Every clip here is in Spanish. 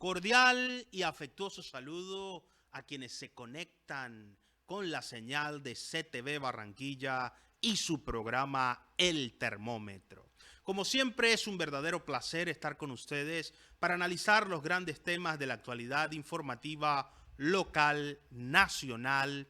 Cordial y afectuoso saludo a quienes se conectan con la señal de CTV Barranquilla y su programa El Termómetro. Como siempre, es un verdadero placer estar con ustedes para analizar los grandes temas de la actualidad informativa local, nacional,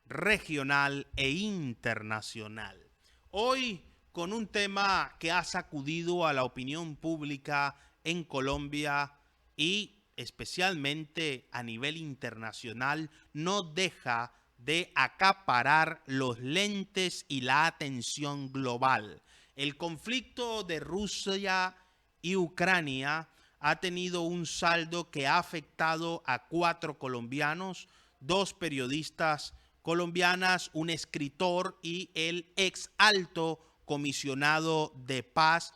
regional e internacional. Hoy con un tema que ha sacudido a la opinión pública en Colombia y especialmente a nivel internacional, no deja de acaparar los lentes y la atención global. El conflicto de Rusia y Ucrania ha tenido un saldo que ha afectado a 4 colombianos, 2 periodistas colombianas, un escritor y el ex alto comisionado de paz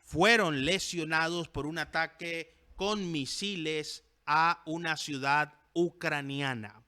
fueron lesionados por un ataque con misiles a una ciudad ucraniana.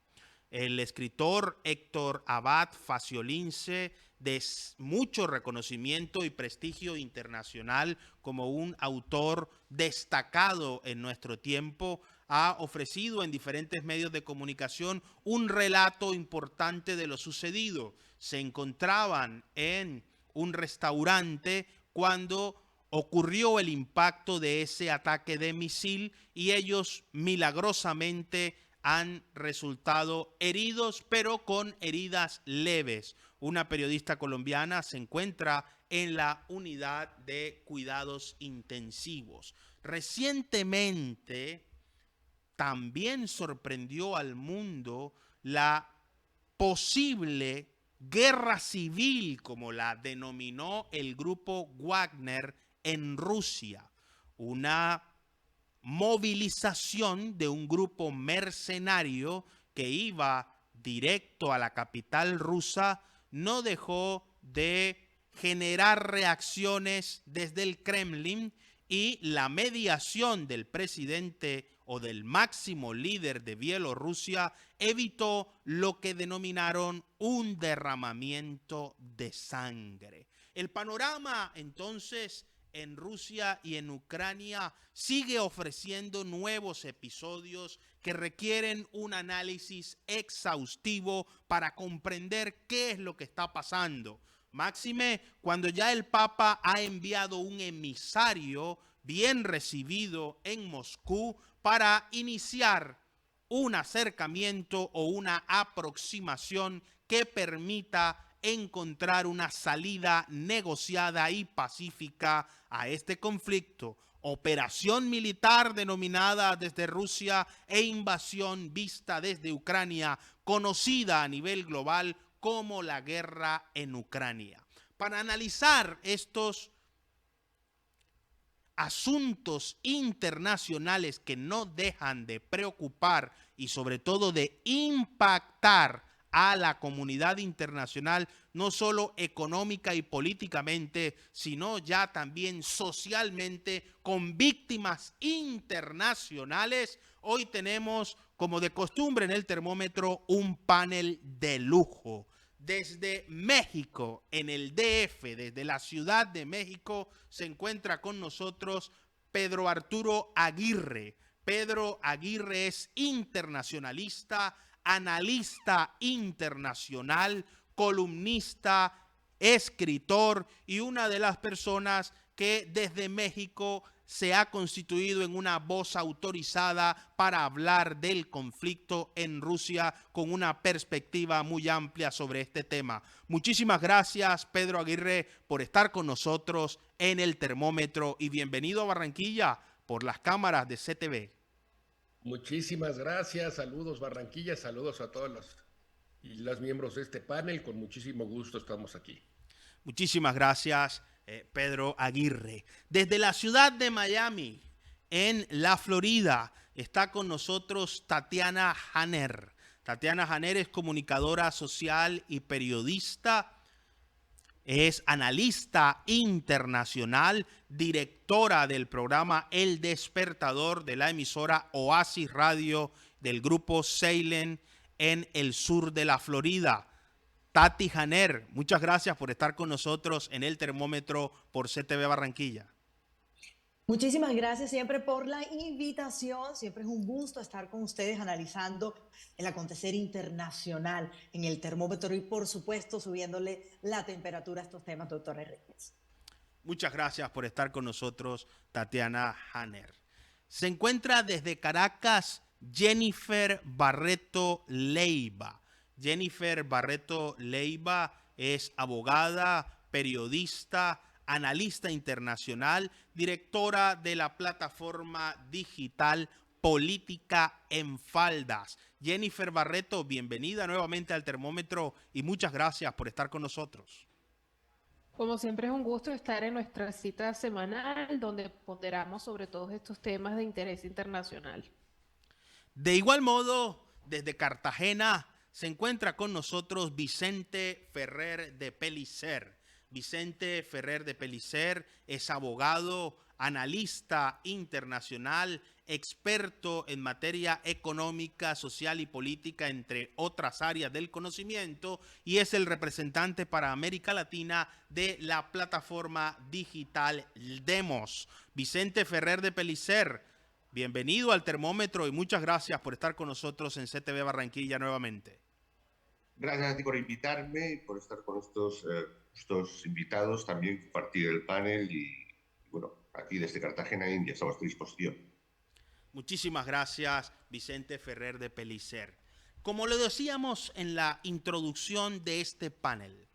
El escritor Héctor Abad Faciolince, de mucho reconocimiento y prestigio internacional como un autor destacado en nuestro tiempo, ha ofrecido en diferentes medios de comunicación un relato importante de lo sucedido. Se encontraban en un restaurante cuando ocurrió el impacto de ese ataque de misil y ellos milagrosamente han resultado heridos, pero con heridas leves. Una periodista colombiana se encuentra en la unidad de cuidados intensivos. Recientemente también sorprendió al mundo la posible guerra civil, como la denominó el grupo Wagner en Rusia, una movilización de un grupo mercenario que iba directo a la capital rusa, no dejó de generar reacciones desde el Kremlin y la mediación del presidente o del máximo líder de Bielorrusia evitó lo que denominaron un derramamiento de sangre. El panorama entonces en Rusia y en Ucrania sigue ofreciendo nuevos episodios que requieren un análisis exhaustivo para comprender qué es lo que está pasando. Máxime, cuando ya el Papa ha enviado un emisario bien recibido en Moscú para iniciar un acercamiento o una aproximación que permita encontrar una salida negociada y pacífica a este conflicto. Operación militar denominada desde Rusia e invasión vista desde Ucrania, conocida a nivel global como la guerra en Ucrania. Para analizar estos asuntos internacionales que no dejan de preocupar y sobre todo de impactar a la comunidad internacional, no solo económica y políticamente, sino ya también socialmente, con víctimas internacionales. Hoy tenemos, como de costumbre en el termómetro, un panel de lujo. Desde México, en el DF, desde la Ciudad de México, se encuentra con nosotros Pedro Arturo Aguirre. Pedro Aguirre es internacionalista, analista internacional, columnista, escritor y una de las personas que desde México se ha constituido en una voz autorizada para hablar del conflicto en Rusia con una perspectiva muy amplia sobre este tema. Muchísimas gracias, Pedro Aguirre, por estar con nosotros en el termómetro y bienvenido a Barranquilla por las cámaras de CTV. Muchísimas gracias, saludos Barranquilla, saludos a todos los miembros de este panel, con muchísimo gusto estamos aquí. Muchísimas gracias, Pedro Aguirre. Desde la ciudad de Miami, en la Florida, está con nosotros Tatiana Janer. Tatiana Janer es comunicadora social y periodista. Es analista internacional, directora del programa El Despertador de la emisora Oasis Radio del grupo Salem en el sur de la Florida. Tati Janer, muchas gracias por estar con nosotros en el termómetro por CTV Barranquilla. Muchísimas gracias siempre por la invitación. Siempre es un gusto estar con ustedes analizando el acontecer internacional en el termómetro y, por supuesto, subiéndole la temperatura a estos temas, doctor Enríquez. Muchas gracias por estar con nosotros, Tatiana Hanner. Se encuentra desde Caracas Jennifer Barreto Leiva. Jennifer Barreto Leiva es abogada, periodista, analista internacional, directora de la plataforma digital Política en Faldas. Jennifer Barreto, bienvenida nuevamente al termómetro y muchas gracias por estar con nosotros. Como siempre es un gusto estar en nuestra cita semanal donde ponderamos sobre todos estos temas de interés internacional. De igual modo, desde Cartagena se encuentra con nosotros Vicente Ferrer de Pellicer. Vicente Ferrer de Pellicer es abogado, analista internacional, experto en materia económica, social y política, entre otras áreas del conocimiento, y es el representante para América Latina de la plataforma digital Demos. Vicente Ferrer de Pellicer, bienvenido al termómetro y muchas gracias por estar con nosotros en CTV Barranquilla nuevamente. Gracias a ti por invitarme y por estar con estos invitados, también compartir el panel y bueno, aquí desde Cartagena, India, estamos a tu disposición. Muchísimas gracias, Vicente Ferrer de Pellicer. Como lo decíamos en la introducción de este panel,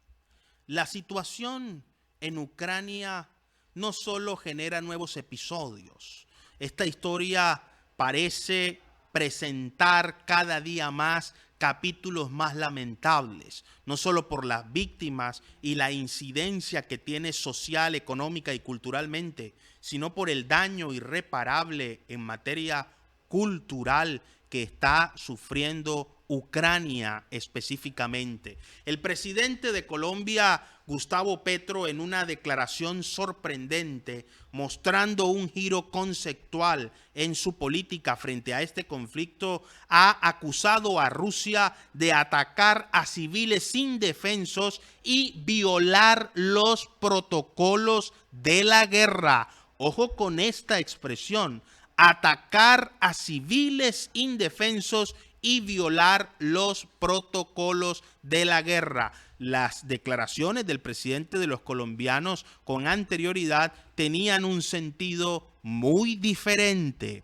la situación en Ucrania no solo genera nuevos episodios. Esta historia parece presentar cada día más capítulos más lamentables, no solo por las víctimas y la incidencia que tiene social, económica y culturalmente, sino por el daño irreparable en materia cultural que está sufriendo Ucrania específicamente. El presidente de Colombia, Gustavo Petro, en una declaración sorprendente, mostrando un giro conceptual en su política frente a este conflicto, ha acusado a Rusia de atacar a civiles indefensos y violar los protocolos de la guerra. Ojo con esta expresión: atacar a civiles indefensos y violar los protocolos de la guerra. Las declaraciones del presidente de los colombianos con anterioridad tenían un sentido muy diferente.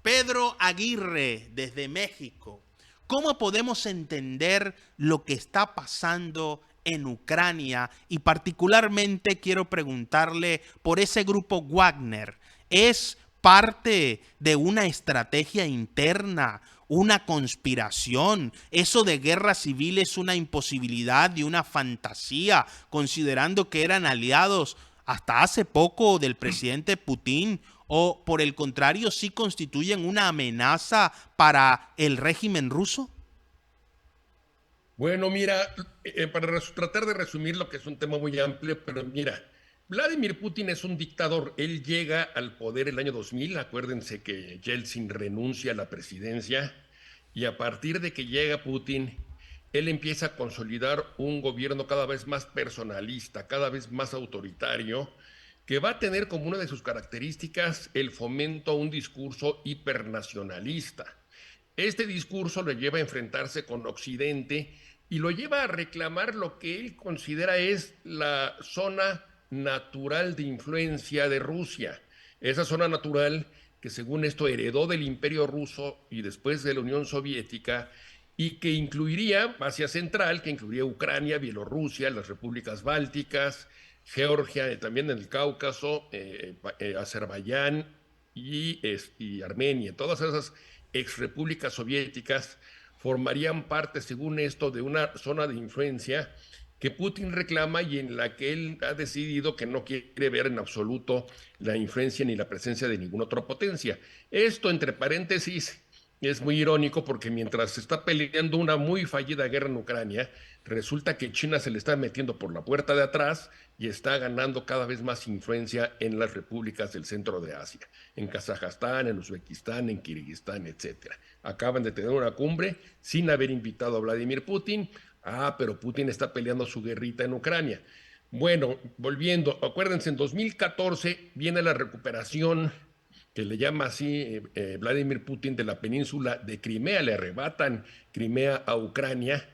Pedro Aguirre, desde México, ¿cómo podemos entender lo que está pasando en Ucrania? Y particularmente quiero preguntarle por ese grupo Wagner. ¿Es parte de una estrategia interna, una conspiración? Eso de guerra civil es una imposibilidad y una fantasía, considerando que eran aliados hasta hace poco del presidente Putin, o por el contrario, sí constituyen una amenaza para el régimen ruso. Bueno, mira, para tratar de resumir lo que es un tema muy amplio, pero mira, Vladimir Putin es un dictador. Él llega al poder el año 2000. Acuérdense que Yeltsin renuncia a la presidencia y a partir de que llega Putin, él empieza a consolidar un gobierno cada vez más personalista, cada vez más autoritario, que va a tener como una de sus características el fomento a un discurso hipernacionalista. Este discurso lo lleva a enfrentarse con Occidente y lo lleva a reclamar lo que él considera es la zona natural de influencia de Rusia. Esa zona natural que según esto heredó del Imperio Ruso y después de la Unión Soviética y que incluiría Asia Central, que incluiría Ucrania, Bielorrusia, las repúblicas bálticas, Georgia, también en el Cáucaso, Azerbaiyán y Armenia. Todas esas exrepúblicas soviéticas formarían parte, según esto, de una zona de influencia que Putin reclama y en la que él ha decidido que no quiere ver en absoluto la influencia ni la presencia de ninguna otra potencia. Esto, entre paréntesis, es muy irónico porque mientras se está peleando una muy fallida guerra en Ucrania, resulta que China se le está metiendo por la puerta de atrás y está ganando cada vez más influencia en las repúblicas del centro de Asia, en Kazajstán, en Uzbekistán, en Kirguistán, etcétera. Acaban de tener una cumbre sin haber invitado a Vladimir Putin. Pero Putin está peleando su guerrita en Ucrania. Bueno, volviendo, acuérdense, en 2014 viene la recuperación, que le llama así Vladimir Putin, de la península de Crimea, le arrebatan Crimea a Ucrania,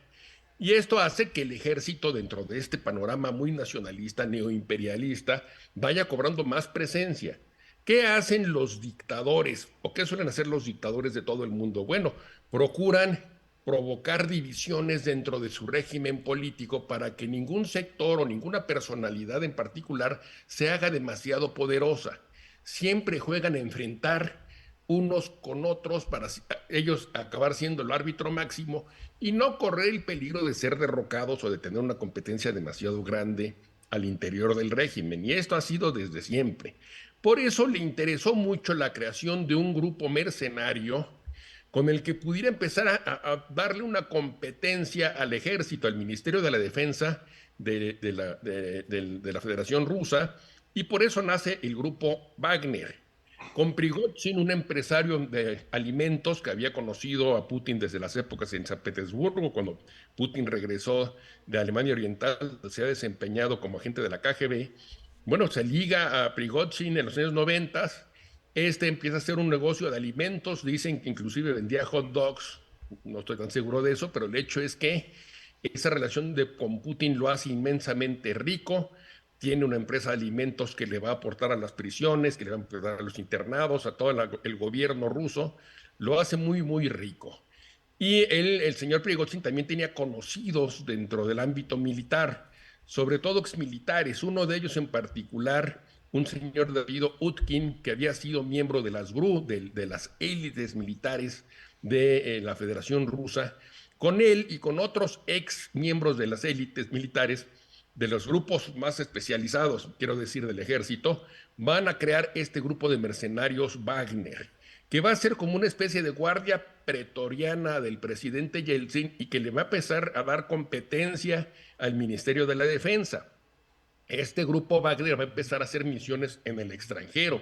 y esto hace que el ejército, dentro de este panorama muy nacionalista, neoimperialista, vaya cobrando más presencia. ¿Qué hacen los dictadores o qué suelen hacer los dictadores de todo el mundo? Bueno, procuran provocar divisiones dentro de su régimen político para que ningún sector o ninguna personalidad en particular se haga demasiado poderosa. Siempre juegan a enfrentar unos con otros para ellos acabar siendo el árbitro máximo y no correr el peligro de ser derrocados o de tener una competencia demasiado grande al interior del régimen. Y esto ha sido desde siempre. Por eso le interesó mucho la creación de un grupo mercenario con el que pudiera empezar a darle una competencia al ejército, al Ministerio de la Defensa de la Federación Rusa, y por eso nace el grupo Wagner. Con Prigozhin, un empresario de alimentos que había conocido a Putin desde las épocas en San Petersburgo, cuando Putin regresó de Alemania Oriental, se ha desempeñado como agente de la KGB. Bueno, se liga a Prigozhin en los años 90. Empieza a hacer un negocio de alimentos, dicen que inclusive vendía hot dogs, no estoy tan seguro de eso, pero el hecho es que esa relación con Putin lo hace inmensamente rico. Tiene una empresa de alimentos que le va a aportar a las prisiones, que le va a aportar a los internados, a todo el gobierno ruso. Lo hace muy, muy rico. Y el señor Prigozhin también tenía conocidos dentro del ámbito militar, sobre todo exmilitares. Uno de ellos en particular, un señor de apellido Utkin, que había sido miembro de las GRU, de las élites militares de la Federación Rusa. Con él y con otros ex miembros de las élites militares, de los grupos más especializados, quiero decir, del ejército, van a crear este grupo de mercenarios Wagner, que va a ser como una especie de guardia pretoriana del presidente Yeltsin y que le va a empezar a dar competencia al Ministerio de la Defensa. Este grupo Wagner va a empezar a hacer misiones en el extranjero,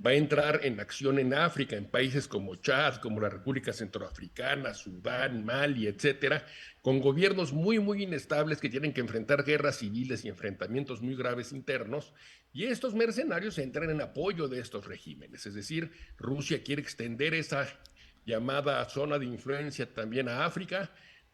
va a entrar en acción en África, en países como Chad, como la República Centroafricana, Sudán, Mali, etcétera, con gobiernos muy, muy inestables que tienen que enfrentar guerras civiles y enfrentamientos muy graves internos, y estos mercenarios entran en apoyo de estos regímenes. Es decir, Rusia quiere extender esa llamada zona de influencia también a África,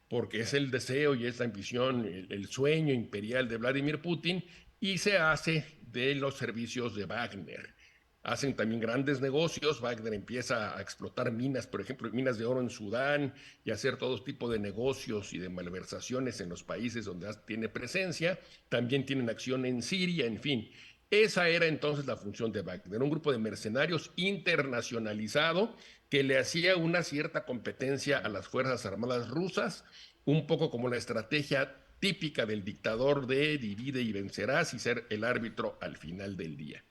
porque es el deseo y es la ambición, el sueño imperial de Vladimir Putin, y se hace de los servicios de Wagner. Hacen también grandes negocios. Wagner empieza a explotar minas, por ejemplo, minas de oro en Sudán, y hacer todo tipo de negocios y de malversaciones en los países donde tiene presencia. También tienen acción en Siria, en fin. Esa era entonces la función de Wagner, un grupo de mercenarios internacionalizado que le hacía una cierta competencia a las Fuerzas Armadas rusas, un poco como la estrategia típica del dictador de divide y vencerás y ser el árbitro al final del día.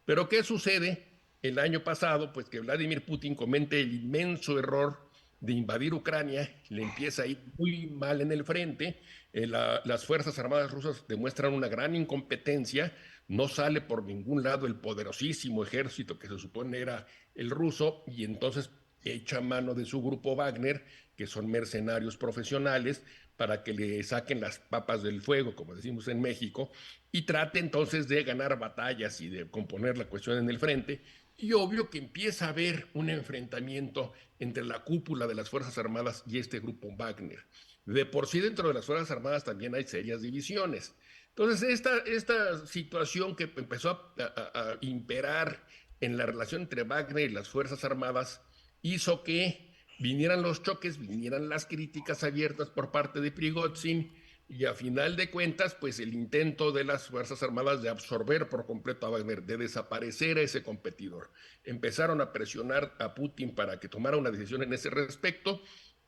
Pero ¿qué sucede el año pasado? Pues que Vladimir Putin comete el inmenso error de invadir Ucrania, le empieza a ir muy mal en el frente, las Fuerzas Armadas rusas demuestran una gran incompetencia, no sale por ningún lado el poderosísimo ejército que se supone era el ruso, y entonces echa mano de su grupo Wagner, que son mercenarios profesionales, para que le saquen las papas del fuego, como decimos en México, y trate entonces de ganar batallas y de componer la cuestión en el frente. Y obvio que empieza a haber un enfrentamiento entre la cúpula de las Fuerzas Armadas y este grupo Wagner. De por sí dentro de las Fuerzas Armadas también hay serias divisiones. Entonces esta situación que empezó a imperar en la relación entre Wagner y las Fuerzas Armadas hizo que vinieran los choques, vinieran las críticas abiertas por parte de Prigozhin, y a final de cuentas, pues el intento de las Fuerzas Armadas de absorber por completo a Wagner, de desaparecer a ese competidor. Empezaron a presionar a Putin para que tomara una decisión en ese respecto,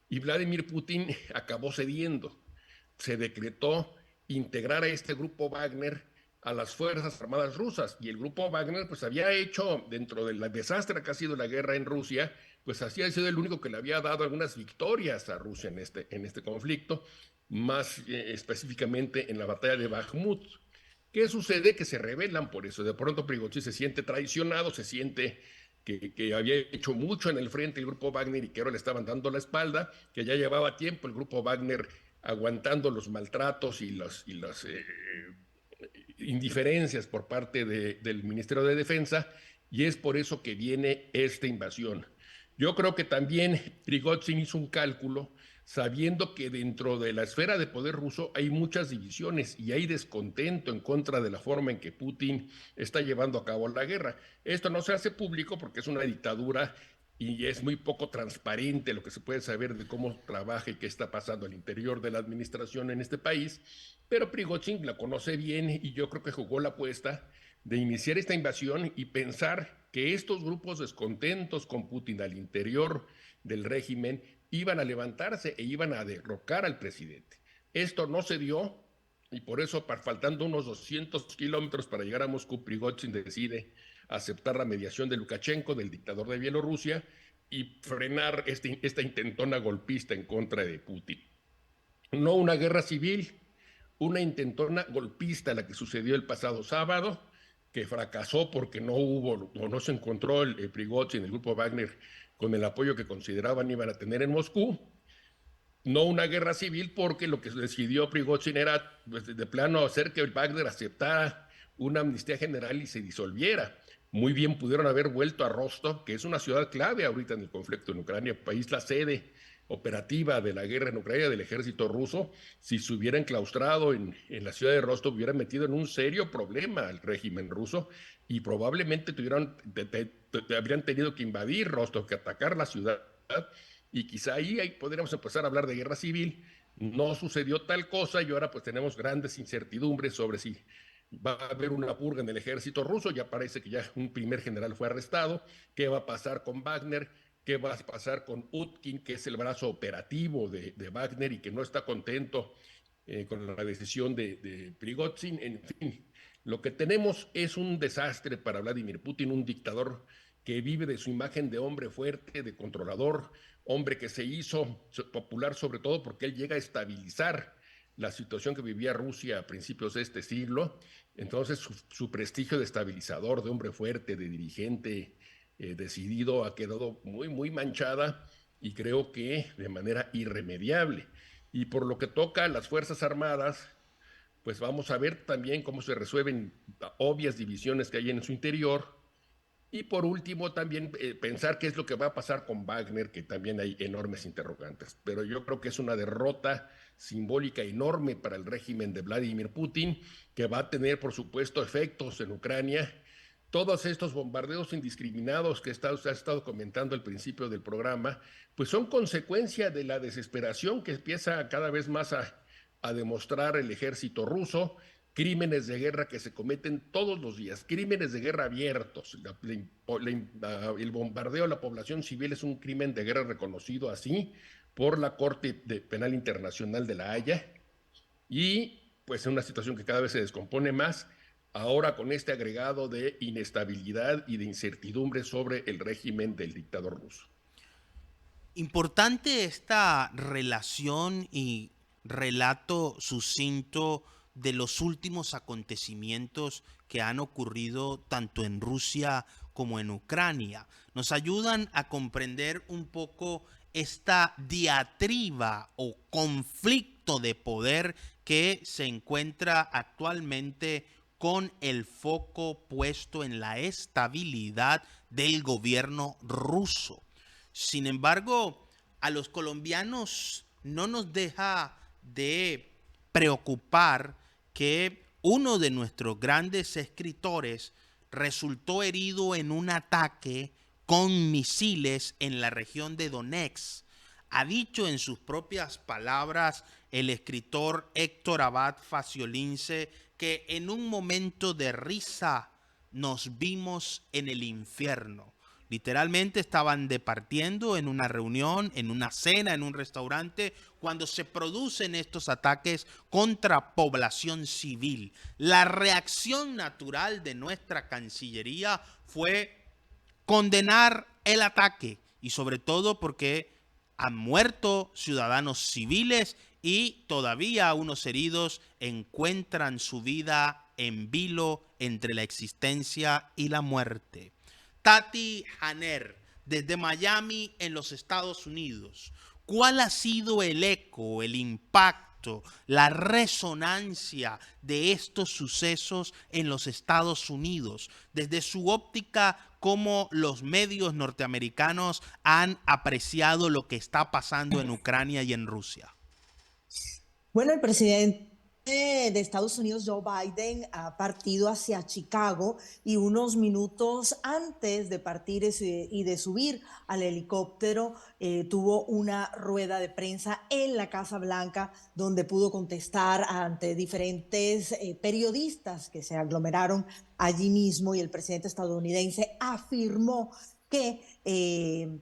y Vladimir Putin acabó cediendo. Se decretó integrar a este grupo Wagner a las Fuerzas Armadas rusas, y el grupo Wagner pues había hecho, dentro del desastre que ha sido la guerra en Rusia, pues así ha sido el único que le había dado algunas victorias a Rusia en este conflicto, más específicamente en la batalla de Bakhmut. ¿Qué sucede? Que se rebelan por eso. De pronto Prigozhin se siente traicionado, se siente que había hecho mucho en el frente el grupo Wagner y que ahora le estaban dando la espalda, que ya llevaba tiempo el grupo Wagner aguantando los maltratos y indiferencias por parte del Ministerio de Defensa, y es por eso que viene esta invasión. Yo creo que también Prigozhin hizo un cálculo sabiendo que dentro de la esfera de poder ruso hay muchas divisiones y hay descontento en contra de la forma en que Putin está llevando a cabo la guerra. Esto no se hace público porque es una dictadura y es muy poco transparente lo que se puede saber de cómo trabaja y qué está pasando al interior de la administración en este país, pero Prigozhin la conoce bien y yo creo que jugó la apuesta de iniciar esta invasión y pensar que estos grupos descontentos con Putin al interior del régimen iban a levantarse e iban a derrocar al presidente. Esto no se dio y por eso, faltando unos 200 kilómetros para llegar a Moscú, Prigozhin decide aceptar la mediación de Lukashenko, del dictador de Bielorrusia, y frenar esta intentona golpista en contra de Putin. No una guerra civil, una intentona golpista la que sucedió el pasado sábado, que fracasó porque no hubo o no se encontró el Prigozhin, el grupo Wagner, con el apoyo que consideraban iban a tener en Moscú. No una guerra civil porque lo que decidió Prigozhin era pues, de plano hacer que el Wagner aceptara una amnistía general y se disolviera. Muy bien pudieron haber vuelto a Rostov, que es una ciudad clave ahorita en el conflicto en Ucrania, país la sede operativa de la guerra en Ucrania del ejército ruso. Si se hubiera enclaustrado en la ciudad de Rostov, hubiera metido en un serio problema al régimen ruso y probablemente habrían tenido que invadir Rostov, que atacar la ciudad, y quizá ahí podríamos empezar a hablar de guerra civil. No sucedió tal cosa y ahora pues tenemos grandes incertidumbres sobre si va a haber una purga en el ejército ruso. Ya parece que ya un primer general fue arrestado. ¿Qué va a pasar con Wagner? ¿Qué va a pasar con Utkin, que es el brazo operativo de Wagner y que no está contento con la decisión de Prigozhin? En fin, lo que tenemos es un desastre para Vladimir Putin, un dictador que vive de su imagen de hombre fuerte, de controlador, hombre que se hizo popular sobre todo porque él llega a estabilizar la situación que vivía Rusia a principios de este siglo. Entonces su prestigio de estabilizador, de hombre fuerte, de dirigente decidido, ha quedado muy, muy manchada y creo que de manera irremediable. Y por lo que toca a las Fuerzas Armadas, pues vamos a ver también cómo se resuelven obvias divisiones que hay en su interior. Y por último, también pensar qué es lo que va a pasar con Wagner, que también hay enormes interrogantes. Pero yo creo que es una derrota simbólica enorme para el régimen de Vladimir Putin, que va a tener, por supuesto, efectos en Ucrania. Todos estos bombardeos indiscriminados que usted ha estado comentando al principio del programa, pues son consecuencia de la desesperación que empieza cada vez más a demostrar el ejército ruso. Crímenes de guerra que se cometen todos los días, crímenes de guerra abiertos. El bombardeo a la población civil es un crimen de guerra reconocido así por la Corte Penal Internacional de La Haya, y pues es una situación que cada vez se descompone más, ahora con este agregado de inestabilidad y de incertidumbre sobre el régimen del dictador ruso. Importante esta relación y relato sucinto de los últimos acontecimientos que han ocurrido tanto en Rusia como en Ucrania. Nos ayudan a comprender un poco esta diatriba o conflicto de poder que se encuentra actualmente con el foco puesto en la estabilidad del gobierno ruso. Sin embargo, a los colombianos no nos deja de preocupar que uno de nuestros grandes escritores resultó herido en un ataque con misiles en la región de Donetsk. Ha dicho en sus propias palabras el escritor Héctor Abad Faciolince que en un momento de risa nos vimos en el infierno. Literalmente estaban departiendo en una reunión, en una cena, en un restaurante, cuando se producen estos ataques contra población civil. La reacción natural de nuestra Cancillería fue condenar el ataque, y sobre todo porque han muerto ciudadanos civiles y todavía unos heridos encuentran su vida en vilo entre la existencia y la muerte. Tati Janer, desde Miami, en los Estados Unidos. ¿Cuál ha sido el eco, el impacto impacto, la resonancia de estos sucesos en los Estados Unidos, desde su óptica, cómo los medios norteamericanos han apreciado lo que está pasando en Ucrania y en Rusia? Bueno, el presidente de Estados Unidos, Joe Biden, ha partido hacia Chicago y unos minutos antes de partir y de subir al helicóptero, tuvo una rueda de prensa en la Casa Blanca donde pudo contestar ante diferentes periodistas que se aglomeraron allí mismo, y el presidente estadounidense afirmó que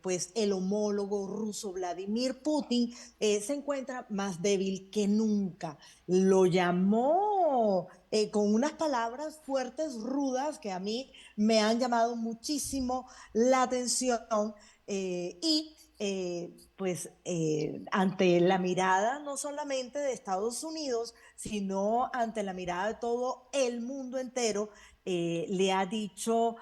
pues el homólogo ruso Vladimir Putin se encuentra más débil que nunca. Lo llamó con unas palabras fuertes, rudas, que a mí me han llamado muchísimo la atención, ante la mirada no solamente de Estados Unidos, sino ante la mirada de todo el mundo entero, le ha dicho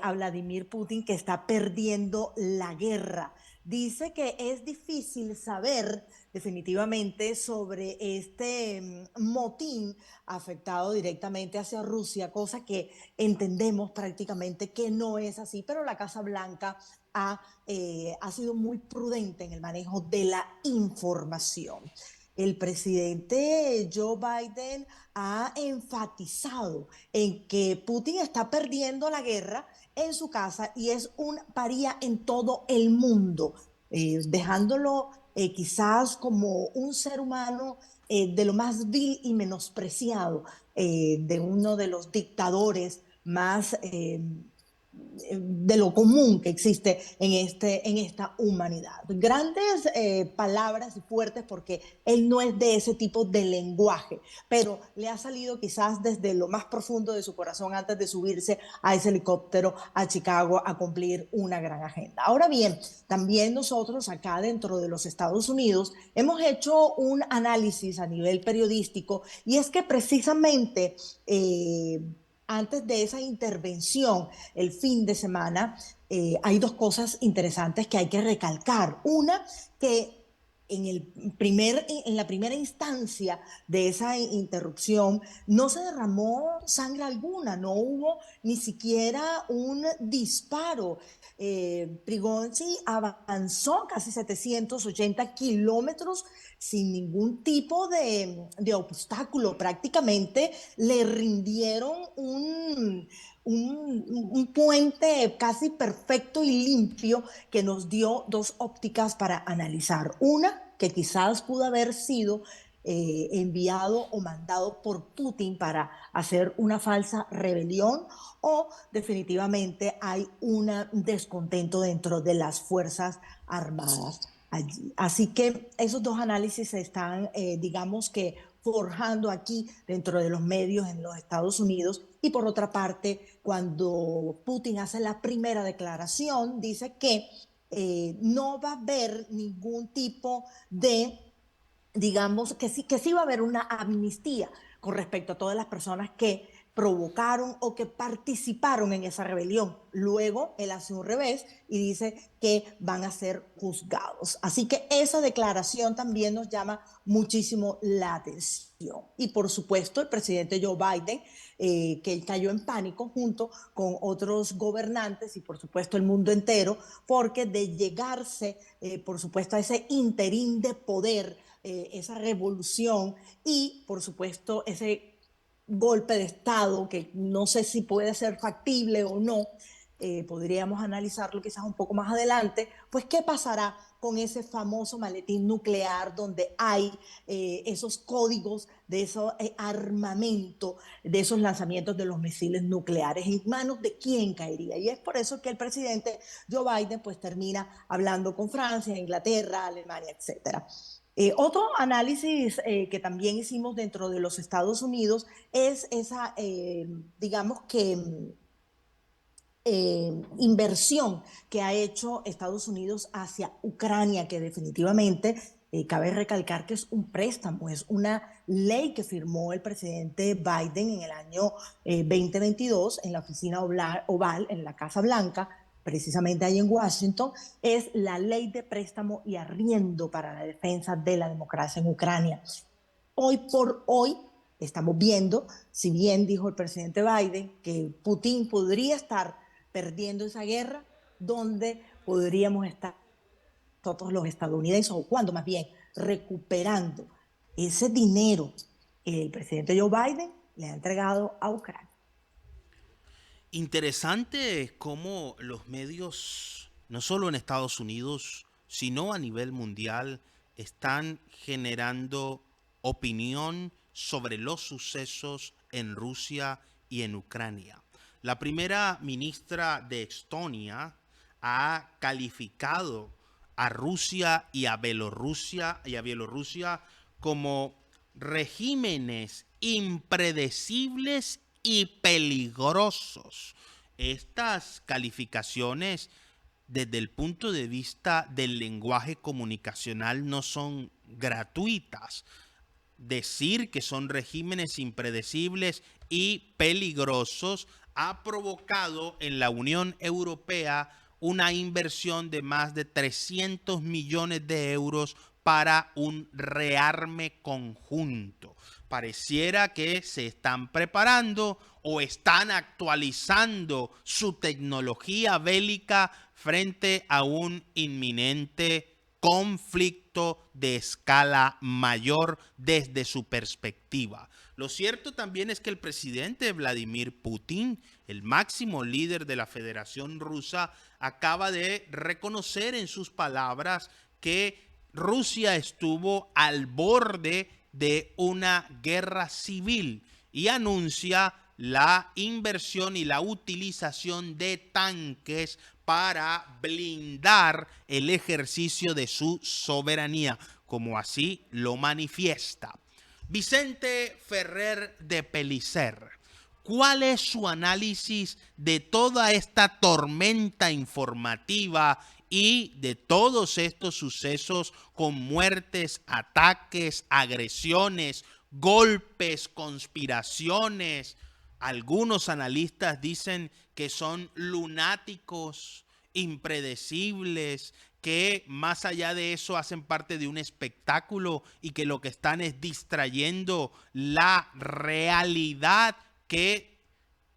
a Vladimir Putin que está perdiendo la guerra. Dice que es difícil saber definitivamente sobre este motín afectado directamente hacia Rusia, cosa que entendemos prácticamente que no es así, pero la Casa Blanca ha sido muy prudente en el manejo de la información. El presidente Joe Biden ha enfatizado en que Putin está perdiendo la guerra en su casa y es un paria en todo el mundo, dejándolo quizás como un ser humano de lo más vil y menospreciado, de uno de los dictadores más de lo común que existe en esta humanidad. Grandes palabras y fuertes, porque él no es de ese tipo de lenguaje, pero le ha salido quizás desde lo más profundo de su corazón antes de subirse a ese helicóptero a Chicago a cumplir una gran agenda. Ahora bien, también nosotros acá dentro de los Estados Unidos hemos hecho un análisis a nivel periodístico, y es que precisamente antes de esa intervención el fin de semana, hay dos cosas interesantes que hay que recalcar. Una, que en la primera instancia de esa interrupción no se derramó sangre alguna, no hubo ni siquiera un disparo. Prigozhin avanzó casi 780 kilómetros sin ningún tipo de obstáculo. Prácticamente le rindieron un puente casi perfecto y limpio que nos dio dos ópticas para analizar. Una, que quizás pudo haber sido enviado o mandado por Putin para hacer una falsa rebelión, o definitivamente hay un descontento dentro de las Fuerzas Armadas allí. Así que esos dos análisis se están, digamos que, forjando aquí dentro de los medios en los Estados Unidos. Y por otra parte, cuando Putin hace la primera declaración, dice que no va a haber ningún tipo de, digamos, que sí va a haber una amnistía con respecto a todas las personas que provocaron o que participaron en esa rebelión. Luego él hace un revés y dice que van a ser juzgados. Así que esa declaración también nos llama muchísimo la atención. Y por supuesto el presidente Joe Biden, que cayó en pánico junto con otros gobernantes y por supuesto el mundo entero, porque de llegarse, por supuesto, a ese interín de poder, esa revolución y por supuesto ese golpe de Estado, que no sé si puede ser factible o no, podríamos analizarlo quizás un poco más adelante, pues qué pasará con ese famoso maletín nuclear donde hay esos códigos de ese armamento, de esos lanzamientos de los misiles nucleares, en manos de quién caería. Y es por eso que el presidente Joe Biden pues termina hablando con Francia, Inglaterra, Alemania, etcétera. Otro análisis que también hicimos dentro de los Estados Unidos es esa, digamos que, inversión que ha hecho Estados Unidos hacia Ucrania, que definitivamente cabe recalcar que es un préstamo, es una ley que firmó el presidente Biden en el año 2022 en la oficina oval, en la Casa Blanca, precisamente ahí en Washington. Es la ley de préstamo y arriendo para la defensa de la democracia en Ucrania. hoy por hoy estamos viendo, si bien dijo el presidente Biden que Putin podría estar perdiendo esa guerra, donde podríamos estar nosotros los estadounidenses, o cuando más bien recuperando ese dinero que el presidente Joe Biden le ha entregado a Ucrania. Interesante cómo los medios, no solo en Estados Unidos, sino a nivel mundial, están generando opinión sobre los sucesos en Rusia y en Ucrania. La primera ministra de Estonia ha calificado a Rusia y a Bielorrusia como regímenes impredecibles y peligrosos. Estas calificaciones, desde el punto de vista del lenguaje comunicacional, no son gratuitas. Decir que son regímenes impredecibles y peligrosos ha provocado en la Unión Europea una inversión de más de 300 millones de euros para un rearme conjunto. Pareciera que se están preparando o están actualizando su tecnología bélica frente a un inminente conflicto de escala mayor desde su perspectiva. Lo cierto también es que el presidente Vladimir Putin, el máximo líder de la Federación Rusa, acaba de reconocer en sus palabras que Rusia estuvo al borde de una guerra civil y anuncia la inversión y la utilización de tanques para blindar el ejercicio de su soberanía, como así lo manifiesta. Vicente Ferrer de Pellicer, ¿cuál es su análisis de toda esta tormenta informativa y de todos estos sucesos con muertes, ataques, agresiones, golpes, conspiraciones? Algunos analistas dicen que son lunáticos, impredecibles, que más allá de eso hacen parte de un espectáculo y que lo que están es distrayendo la realidad que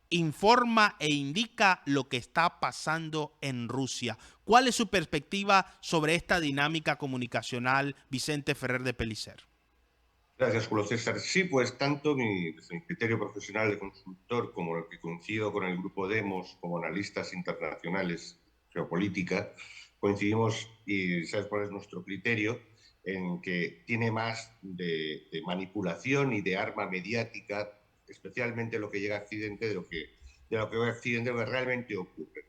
informa e indica lo que está pasando en Rusia. ¿Cuál es su perspectiva sobre esta dinámica comunicacional, Vicente Ferrer de Pellicer? Gracias, Julio César. Sí, pues tanto desde mi criterio profesional de consultor como el que coincido con el grupo Demos como analistas internacionales geopolítica, coincidimos y sabes cuál es nuestro criterio en que tiene más de manipulación y de arma mediática, especialmente lo que llega a Occidente, de lo que va a Occidente realmente ocurre.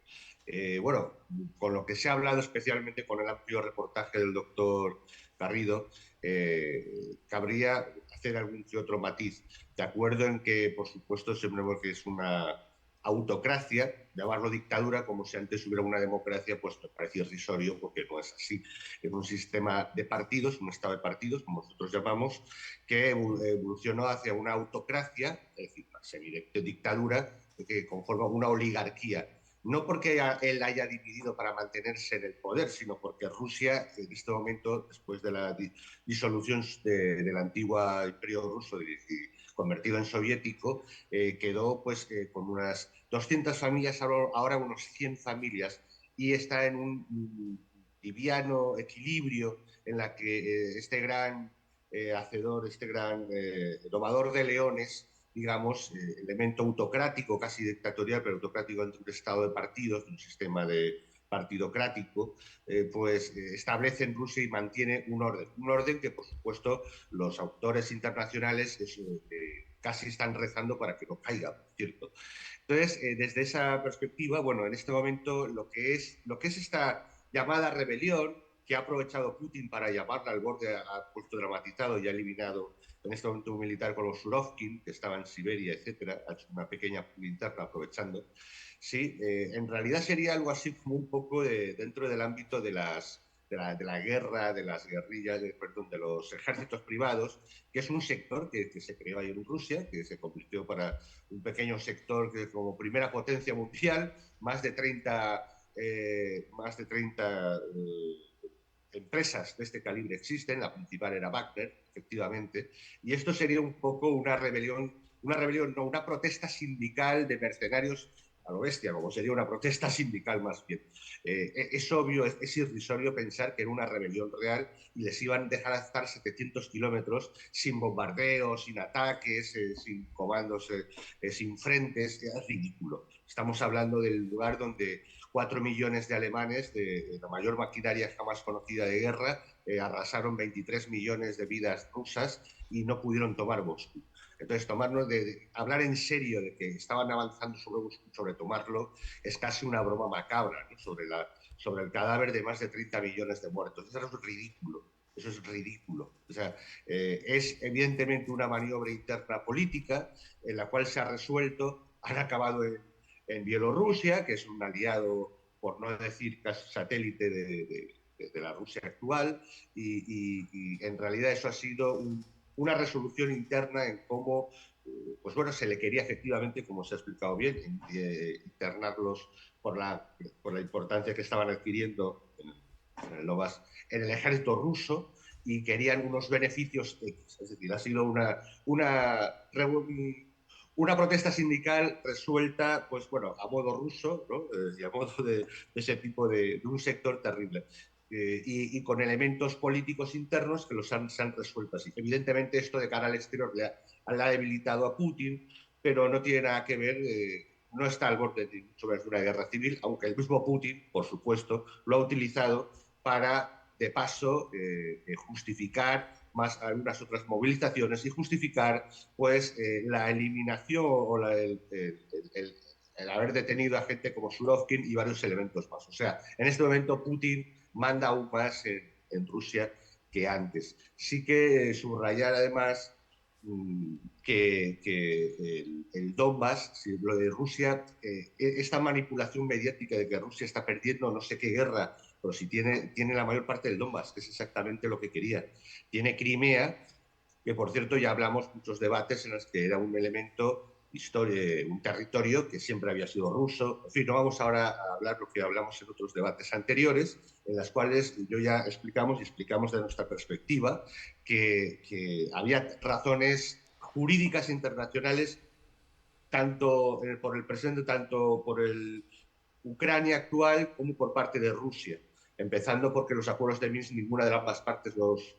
Bueno, con lo que se ha hablado, especialmente con el amplio reportaje del doctor Garrido, cabría hacer algún que otro matiz. De acuerdo en que, por supuesto, siempre que es una autocracia, llamarlo dictadura como si antes hubiera una democracia, pues me parece irrisorio porque no es así. Es un sistema de partidos, un estado de partidos, como nosotros llamamos, que evolucionó hacia una autocracia, es decir, una semidirecta dictadura que conforma una oligarquía. No porque él haya dividido para mantenerse en el poder, sino porque Rusia, en este momento, después de la disolución del antiguo imperio ruso convertido en soviético, quedó pues con unas 200 familias, ahora unos 100 familias, y está en un liviano equilibrio en la que este gran hacedor, este gran domador de leones, digamos, elemento autocrático, casi dictatorial, pero autocrático entre un estado de partidos, un sistema de partidocrático, establece en Rusia y mantiene un orden que, por supuesto, los autores internacionales casi están rezando para que no caiga, por cierto. Entonces, desde esa perspectiva, bueno, en este momento lo que es esta llamada rebelión, que ha aprovechado Putin para llamarla al borde, ha puesto dramatizado y ha eliminado en este momento un militar con los Surovkin, que estaba en Siberia, etcétera, ha hecho una pequeña interna aprovechando. Sí, en realidad sería algo así como un poco dentro del ámbito de la guerra, de las guerrillas, perdón, de los ejércitos privados, que es un sector que se creó ahí en Rusia, que se convirtió para un pequeño sector que como primera potencia mundial, más de 30 empresas de este calibre existen, la principal era Wagner, efectivamente, y esto sería un poco una rebelión, no, una protesta sindical de mercenarios a lo bestia, como sería una protesta sindical más bien. Es obvio, es irrisorio pensar que era una rebelión real y les iban a dejar estar 700 kilómetros sin bombardeos, sin ataques, sin comandos, sin frentes. Es ridículo. Estamos hablando del lugar donde 4 millones de alemanes, de la mayor maquinaria jamás conocida de guerra, arrasaron 23 millones de vidas rusas y no pudieron tomar Moscú. Entonces, hablar en serio de que estaban avanzando sobre tomarlo es casi una broma macabra, ¿no? sobre el cadáver de más de 30 millones de muertos. Eso es ridículo. Eso es ridículo. O sea, es evidentemente una maniobra interna política en la cual se ha resuelto, han acabado en Bielorrusia, que es un aliado, por no decir casi satélite de la Rusia actual, y en realidad eso ha sido una resolución interna en cómo, pues bueno, se le quería efectivamente, como se ha explicado bien, internarlos por la importancia que estaban adquiriendo en el ejército ruso y querían unos beneficios X. Es decir, ha sido una protesta sindical resuelta, pues bueno, a modo ruso, ¿no? Y a modo de ese tipo de un sector terrible. Y con elementos políticos internos que se han resuelto así. Evidentemente esto de cara al exterior le ha debilitado a Putin, pero no tiene nada que ver, no está al borde de una guerra civil, aunque el mismo Putin, por supuesto, lo ha utilizado para, de paso, justificar más algunas otras movilizaciones y justificar pues la eliminación o el haber detenido a gente como Surovkin y varios elementos más. O sea, en este momento Putin manda aún más en Rusia que antes. Sí que subrayar además que el Donbass, si lo de Rusia, esta manipulación mediática de que Rusia está perdiendo no sé qué guerra, pero si tiene la mayor parte del Donbass, que es exactamente lo que quería. Tiene Crimea, que por cierto ya hablamos muchos debates en los que era un elemento un territorio que siempre había sido ruso. En fin, no vamos ahora a hablar lo que hablamos en otros debates anteriores, en las cuales yo ya explicamos de nuestra perspectiva que había razones jurídicas internacionales tanto por el presente, tanto por el Ucrania actual como por parte de Rusia, empezando porque los acuerdos de Minsk ninguna de ambas partes los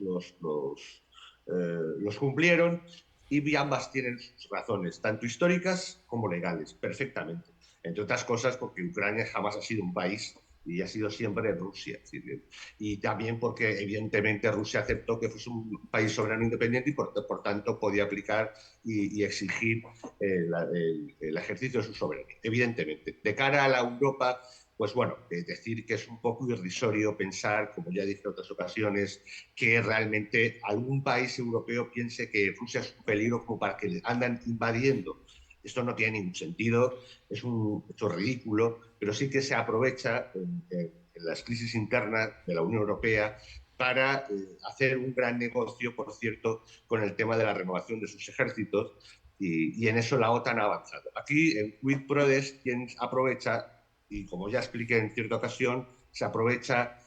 cumplieron y ambas tienen sus razones, tanto históricas como legales, perfectamente. Entre otras cosas porque Ucrania jamás ha sido un país y ha sido siempre Rusia. Y también porque evidentemente Rusia aceptó que fuese un país soberano independiente y por tanto podía aplicar y exigir el ejercicio de su soberanía, evidentemente. De cara a la Europa, pues bueno, decir que es un poco irrisorio pensar, como ya dije en otras ocasiones, que realmente algún país europeo piense que Rusia es un peligro como para que le andan invadiendo. Esto no tiene ningún sentido, es un hecho ridículo, pero sí que se aprovecha en las crisis internas de la Unión Europea para hacer un gran negocio, por cierto, con el tema de la renovación de sus ejércitos, y en eso la OTAN ha avanzado. Aquí, en Quid Pro Est, quien aprovecha, y como ya expliqué en cierta ocasión, se aprovecha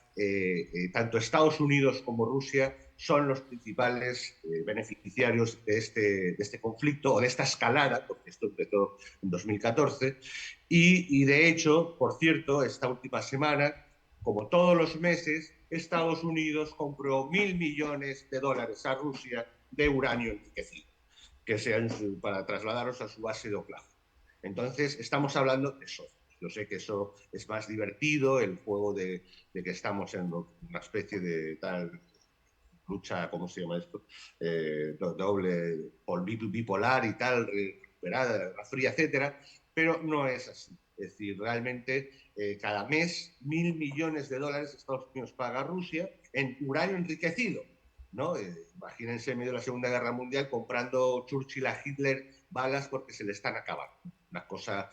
tanto Estados Unidos como Rusia son los principales beneficiarios de este conflicto o de esta escalada, porque esto empezó en 2014, y de hecho, por cierto, esta última semana, como todos los meses, Estados Unidos compró $1.000 millones a Rusia de uranio enriquecido, que sean para trasladaros a su base de Oklahoma. Entonces, estamos hablando de eso. Yo sé que eso es más divertido, el juego de que estamos en una especie de tal lucha, ¿cómo se llama esto? Doble, bipolar y tal, recuperada, la fría, etcétera, pero no es así. Es decir, realmente cada mes $1.000 millones Estados Unidos paga a Rusia en uranio enriquecido, ¿no? Imagínense en medio de la Segunda Guerra Mundial comprando Churchill a Hitler balas porque se le están acabando. Una cosa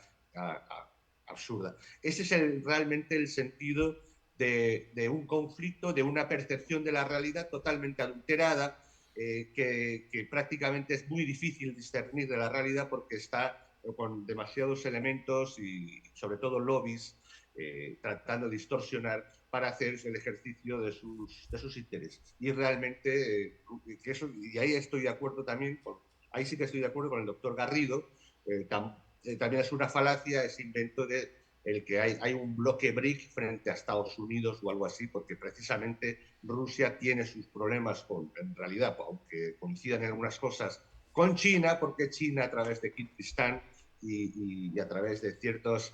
absurda. Ese es realmente el sentido de un conflicto, de una percepción de la realidad totalmente adulterada, que prácticamente es muy difícil discernir de la realidad porque está con demasiados elementos y sobre todo lobbies tratando de distorsionar para hacer el ejercicio de sus intereses. Y realmente, y ahí estoy de acuerdo también, ahí sí que estoy de acuerdo con el doctor Garrido, también es una falacia ese invento de el que hay un bloque BRIC frente a Estados Unidos o algo así, porque precisamente Rusia tiene sus problemas en realidad, aunque coincidan en algunas cosas, con China, porque China a través de Kirguistán y a través de ciertas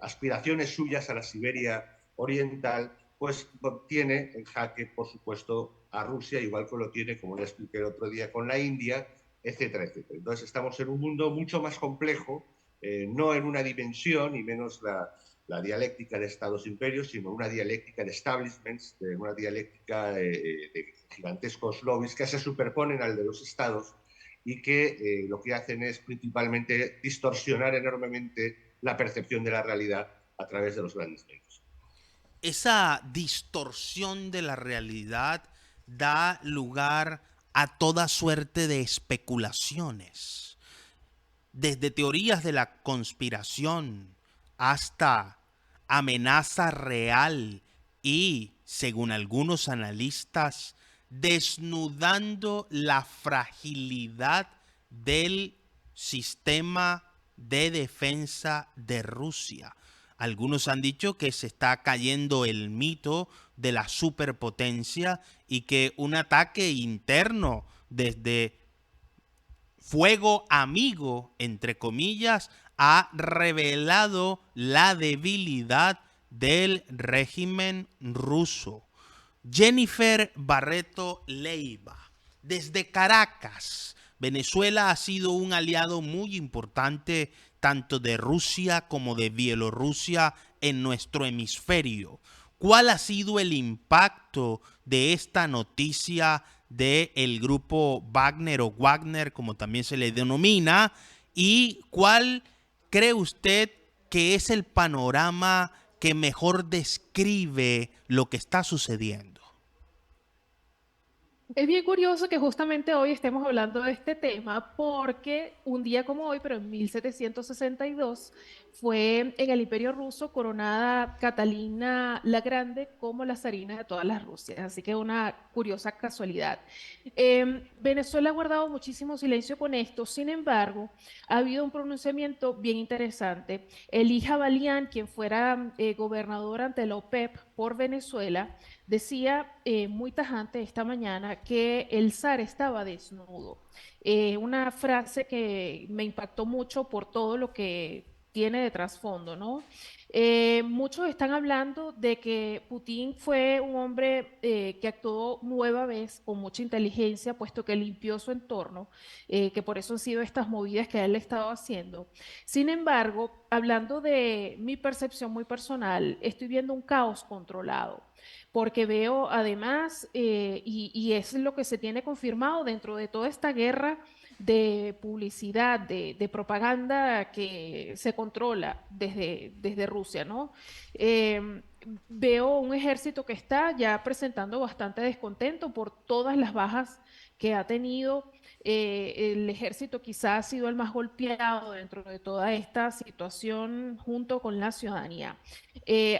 aspiraciones suyas a la Siberia oriental, pues tiene en jaque, por supuesto, a Rusia, igual que lo tiene, como le expliqué el otro día, con la India, etcétera, etcétera. Entonces estamos en un mundo mucho más complejo, no en una dimensión, y menos la dialéctica de Estados-imperios, sino una dialéctica de establishments, una dialéctica de gigantescos lobbies que se superponen al de los estados y que lo que hacen es principalmente distorsionar enormemente la percepción de la realidad a través de los grandes medios. Esa distorsión de la realidad da lugar a toda suerte de especulaciones, desde teorías de la conspiración hasta amenaza real y, según algunos analistas, desnudando la fragilidad del sistema de defensa de Rusia. Algunos han dicho que se está cayendo el mito de la superpotencia y que un ataque interno desde fuego amigo, entre comillas, ha revelado la debilidad del régimen ruso. Jennifer Barreto Leiva, desde Caracas, Venezuela ha sido un aliado muy importante tanto de Rusia como de Bielorrusia en nuestro hemisferio. ¿Cuál ha sido el impacto de esta noticia del grupo Wagner o Wagner, como también se le denomina? ¿Y cuál cree usted que es el panorama que mejor describe lo que está sucediendo? Es bien curioso que justamente hoy estemos hablando de este tema porque un día como hoy, pero en 1762, fue en el Imperio Ruso coronada Catalina la Grande como la zarina de todas las Rusias. Así que una curiosa casualidad. Venezuela ha guardado muchísimo silencio con esto, sin embargo, ha habido un pronunciamiento bien interesante. Elija Balián, quien fuera gobernador ante la OPEP por Venezuela, decía muy tajante esta mañana que el zar estaba desnudo. Una frase que me impactó mucho por todo lo que tiene de trasfondo, ¿no? Muchos están hablando de que Putin fue un hombre que actuó nueva vez con mucha inteligencia, puesto que limpió su entorno, que por eso han sido estas movidas que él ha estado haciendo. Sin embargo, hablando de mi percepción muy personal, estoy viendo un caos controlado porque veo además, y es lo que se tiene confirmado dentro de toda esta guerra de publicidad, de propaganda que se controla desde Rusia, ¿no? Veo un ejército que está ya presentando bastante descontento por todas las bajas que ha tenido. El ejército quizá ha sido el más golpeado dentro de toda esta situación junto con la ciudadanía.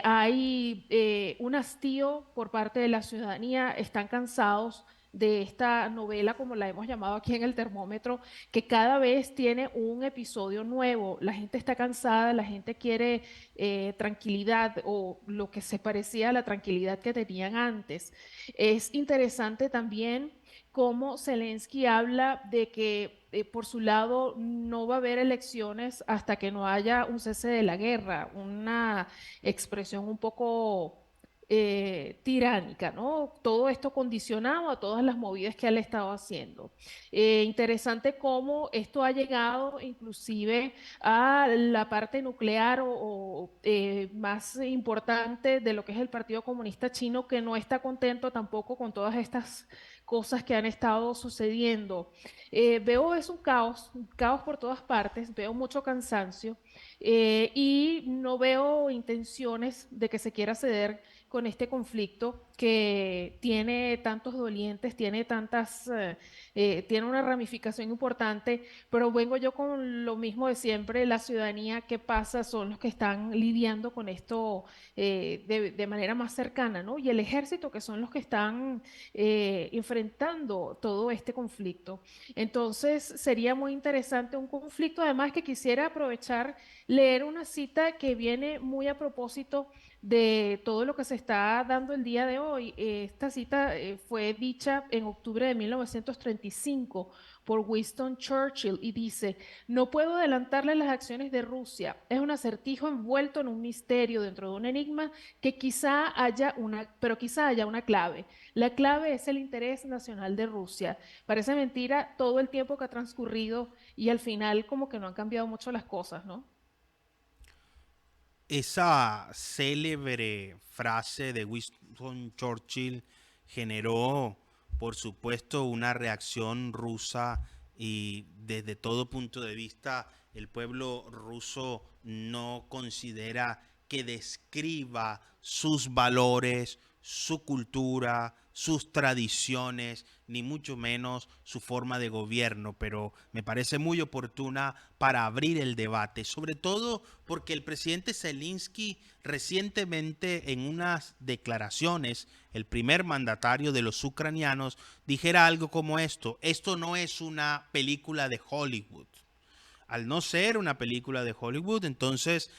Hay un hastío por parte de la ciudadanía, están cansados de esta novela, como la hemos llamado aquí en el termómetro, que cada vez tiene un episodio nuevo. La gente está cansada, la gente quiere tranquilidad o lo que se parecía a la tranquilidad que tenían antes. Es interesante también cómo Zelensky habla de que por su lado no va a haber elecciones hasta que no haya un cese de la guerra, una expresión un poco tiránica, ¿no? Todo esto condicionado a todas las movidas que él estado haciendo. Interesante cómo esto ha llegado inclusive a la parte nuclear o más importante de lo que es el Partido Comunista Chino, que no está contento tampoco con todas estas cosas que han estado sucediendo. Veo es un caos por todas partes, veo mucho cansancio y no veo intenciones de que se quiera ceder con este conflicto que tiene tantos dolientes, tiene tiene una ramificación importante, pero vengo yo con lo mismo de siempre, la ciudadanía, ¿qué pasa? Son los que están lidiando con esto de manera más cercana, ¿no? Y el ejército, que son los que están enfrentando todo este conflicto. Entonces, sería muy interesante un conflicto, además que quisiera aprovechar, leer una cita que viene muy a propósito de todo lo que se está dando el día de hoy. Esta cita fue dicha en octubre de 1935 por Winston Churchill y dice: no puedo adelantarle las acciones de Rusia. Es un acertijo envuelto en un misterio dentro de un enigma que pero quizá haya una clave. La clave es el interés nacional de Rusia. Parece mentira todo el tiempo que ha transcurrido y al final como que no han cambiado mucho las cosas, ¿no? Esa célebre frase de Winston Churchill generó, por supuesto, una reacción rusa y desde todo punto de vista el pueblo ruso no considera que describa sus valores, su cultura, sus tradiciones, ni mucho menos su forma de gobierno, pero me parece muy oportuna para abrir el debate, sobre todo porque el presidente Zelensky recientemente en unas declaraciones, el primer mandatario de los ucranianos, dijera algo como esto no es una película de Hollywood. Al no ser una película de Hollywood, entonces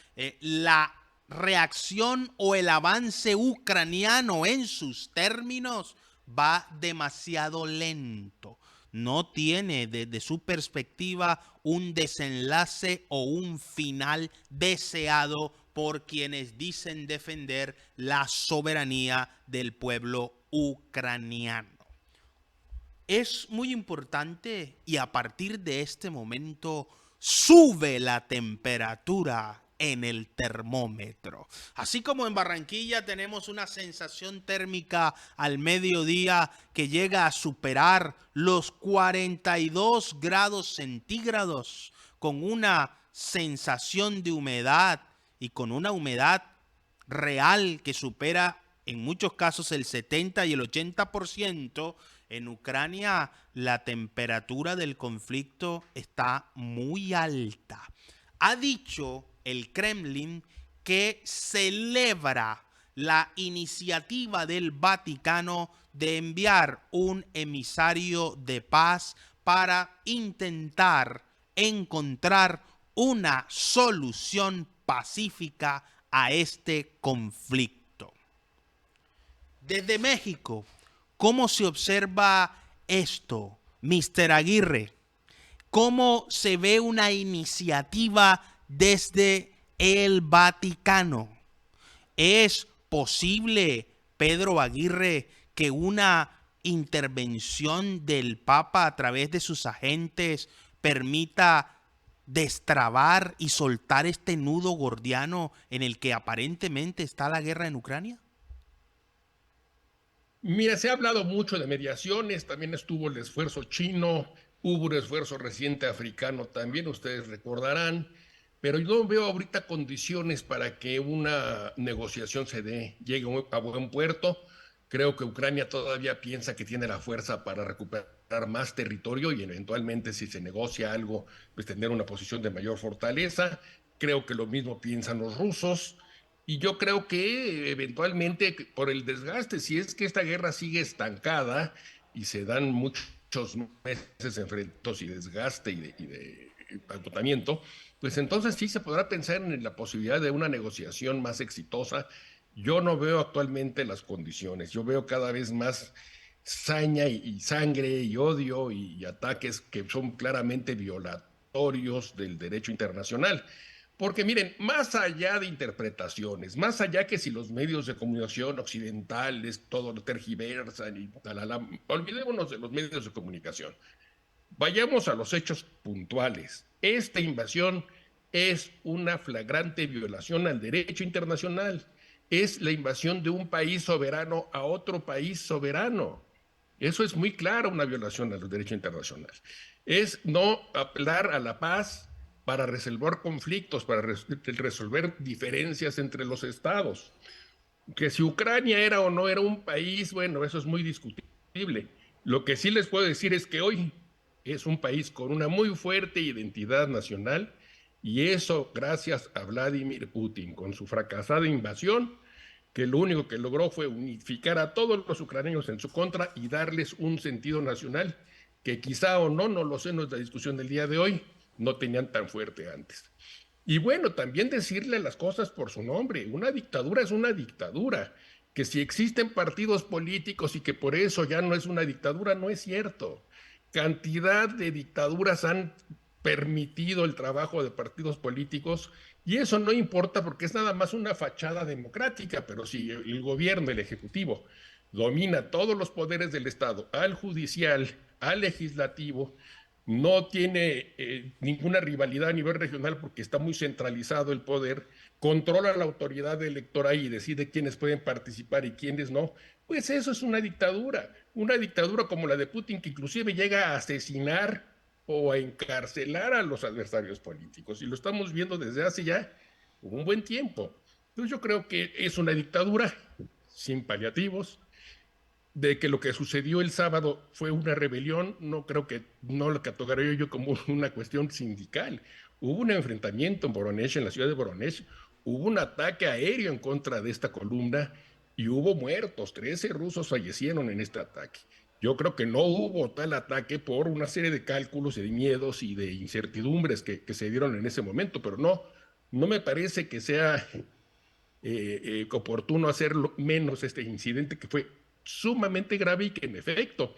la reacción o el avance ucraniano en sus términos va demasiado lento. No tiene desde su perspectiva un desenlace o un final deseado por quienes dicen defender la soberanía del pueblo ucraniano. Es muy importante y a partir de este momento sube la temperatura en el termómetro. Así como en Barranquilla tenemos una sensación térmica al mediodía que llega a superar los 42 grados centígrados con una sensación de humedad y con una humedad real que supera en muchos casos el 70 y el 80%, en Ucrania la temperatura del conflicto está muy alta. Ha dicho el Kremlin que celebra la iniciativa del Vaticano de enviar un emisario de paz para intentar encontrar una solución pacífica a este conflicto. Desde México, ¿cómo se observa esto, Mr. Aguirre? ¿Cómo se ve una iniciativa desde el Vaticano? ¿Es posible, Pedro Aguirre, que una intervención del Papa a través de sus agentes permita destrabar y soltar este nudo gordiano en el que aparentemente está la guerra en Ucrania? Mira, se ha hablado mucho de mediaciones, también estuvo el esfuerzo chino, hubo un esfuerzo reciente africano también, ustedes recordarán, pero yo no veo ahorita condiciones para que una negociación llegue a buen puerto. Creo que Ucrania todavía piensa que tiene la fuerza para recuperar más territorio y eventualmente si se negocia algo, pues tener una posición de mayor fortaleza. Creo que lo mismo piensan los rusos. Y yo creo que eventualmente por el desgaste, si es que esta guerra sigue estancada y se dan muchos meses de enfrentos y desgaste y de agotamiento, pues entonces sí se podrá pensar en la posibilidad de una negociación más exitosa. Yo no veo actualmente las condiciones, yo veo cada vez más saña y sangre y odio y ataques que son claramente violatorios del derecho internacional. Porque miren, más allá de interpretaciones, más allá que si los medios de comunicación occidentales todo lo tergiversan y talala, olvidémonos de los medios de comunicación. Vayamos a los hechos puntuales. Esta invasión es una flagrante violación al derecho internacional. Es la invasión de un país soberano a otro país soberano. Eso es muy claro, una violación al derecho internacional. Es no apelar a la paz para resolver conflictos, para resolver diferencias entre los estados. Que si Ucrania era o no era un país, bueno, eso es muy discutible. Lo que sí les puedo decir es que hoy es un país con una muy fuerte identidad nacional y eso gracias a Vladimir Putin, con su fracasada invasión, que lo único que logró fue unificar a todos los ucranianos en su contra y darles un sentido nacional que quizá o no, no lo sé, no es la discusión del día de hoy, no tenían tan fuerte antes. Y bueno, también decirle las cosas por su nombre. Una dictadura es una dictadura. Que si existen partidos políticos y que por eso ya no es una dictadura, no es cierto. Cantidad de dictaduras han permitido el trabajo de partidos políticos y eso no importa porque es nada más una fachada democrática, pero si el gobierno, el ejecutivo, domina todos los poderes del Estado, al judicial, al legislativo, no tiene ninguna rivalidad a nivel regional porque está muy centralizado el poder, controla la autoridad electoral y decide quiénes pueden participar y quiénes no, pues eso es una dictadura como la de Putin que inclusive llega a asesinar o a encarcelar a los adversarios políticos y lo estamos viendo desde hace ya un buen tiempo. Entonces yo creo que es una dictadura sin paliativos, de que lo que sucedió el sábado fue una rebelión, no creo que, no lo catalogaría yo como una cuestión sindical. Hubo un enfrentamiento en Voronezh, en la ciudad de Voronezh, hubo un ataque aéreo en contra de esta columna y hubo muertos, 13 rusos fallecieron en este ataque. Yo creo que no hubo tal ataque por una serie de cálculos y de miedos y de incertidumbres que se dieron en ese momento, pero no me parece que sea oportuno hacer menos este incidente que fue sumamente grave y que en efecto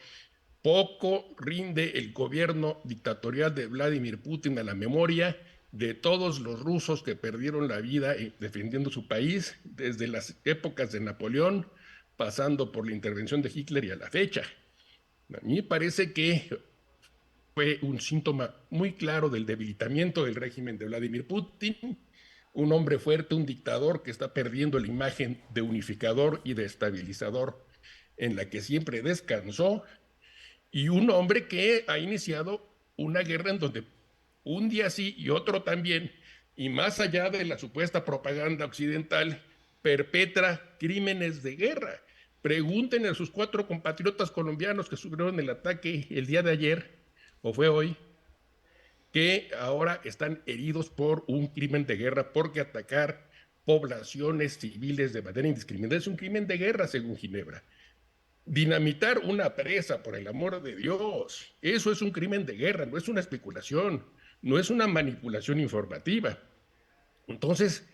poco rinde el gobierno dictatorial de Vladimir Putin a la memoria de todos los rusos que perdieron la vida defendiendo su país desde las épocas de Napoleón, pasando por la intervención de Hitler y a la fecha. A mí me parece que fue un síntoma muy claro del debilitamiento del régimen de Vladimir Putin, un hombre fuerte, un dictador que está perdiendo la imagen de unificador y de estabilizador en la que siempre descansó, y un hombre que ha iniciado una guerra en donde un día sí y otro también, y más allá de la supuesta propaganda occidental, perpetra crímenes de guerra. Pregunten a sus 4 compatriotas colombianos que sufrieron el ataque el día de ayer, o fue hoy, que ahora están heridos por un crimen de guerra, porque atacar poblaciones civiles de manera indiscriminada es un crimen de guerra, según Ginebra. Dinamitar una presa, por el amor de Dios, eso es un crimen de guerra, no es una especulación, no es una manipulación informativa. Entonces,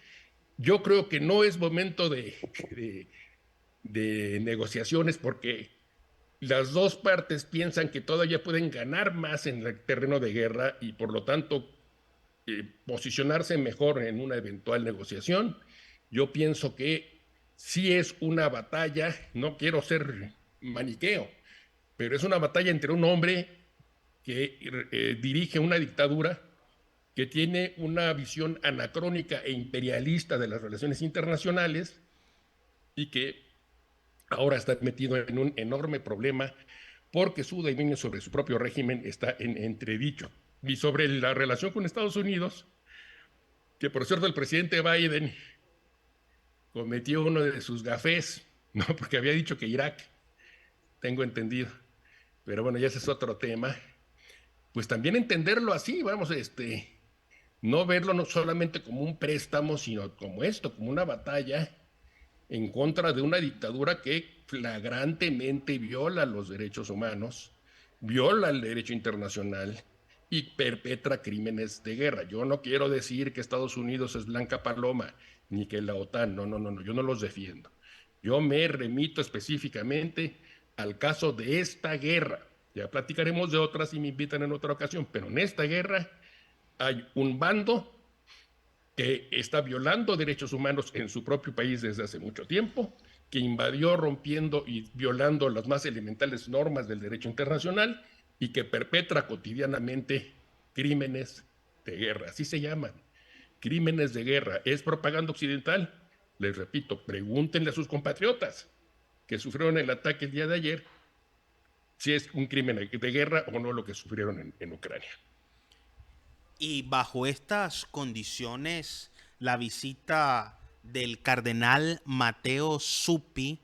yo creo que no es momento de negociaciones porque las dos partes piensan que todavía pueden ganar más en el terreno de guerra y por lo tanto posicionarse mejor en una eventual negociación. Yo pienso que sí es una batalla, no quiero ser maniqueo, pero es una batalla entre un hombre que dirige una dictadura que tiene una visión anacrónica e imperialista de las relaciones internacionales y que ahora está metido en un enorme problema porque su dominio sobre su propio régimen está en entredicho. Y sobre la relación con Estados Unidos, que por cierto el presidente Biden cometió uno de sus gafés, ¿no? Porque había dicho que Irak, tengo entendido, pero bueno, ya ese es otro tema, pues también entenderlo así, vamos, no verlo no solamente como un préstamo, sino como esto, como una batalla en contra de una dictadura que flagrantemente viola los derechos humanos, viola el derecho internacional y perpetra crímenes de guerra. Yo no quiero decir que Estados Unidos es blanca paloma, ni que la OTAN, no, yo no los defiendo. Yo me remito específicamente al caso de esta guerra. Ya platicaremos de otras si me invitan en otra ocasión, pero en esta guerra hay un bando que está violando derechos humanos en su propio país desde hace mucho tiempo, que invadió rompiendo y violando las más elementales normas del derecho internacional y que perpetra cotidianamente crímenes de guerra. Así se llaman, crímenes de guerra. ¿Es propaganda occidental? Les repito, pregúntenle a sus compatriotas que sufrieron el ataque el día de ayer si es un crimen de guerra o no lo que sufrieron en Ucrania. Y bajo estas condiciones, la visita del cardenal Matteo Zuppi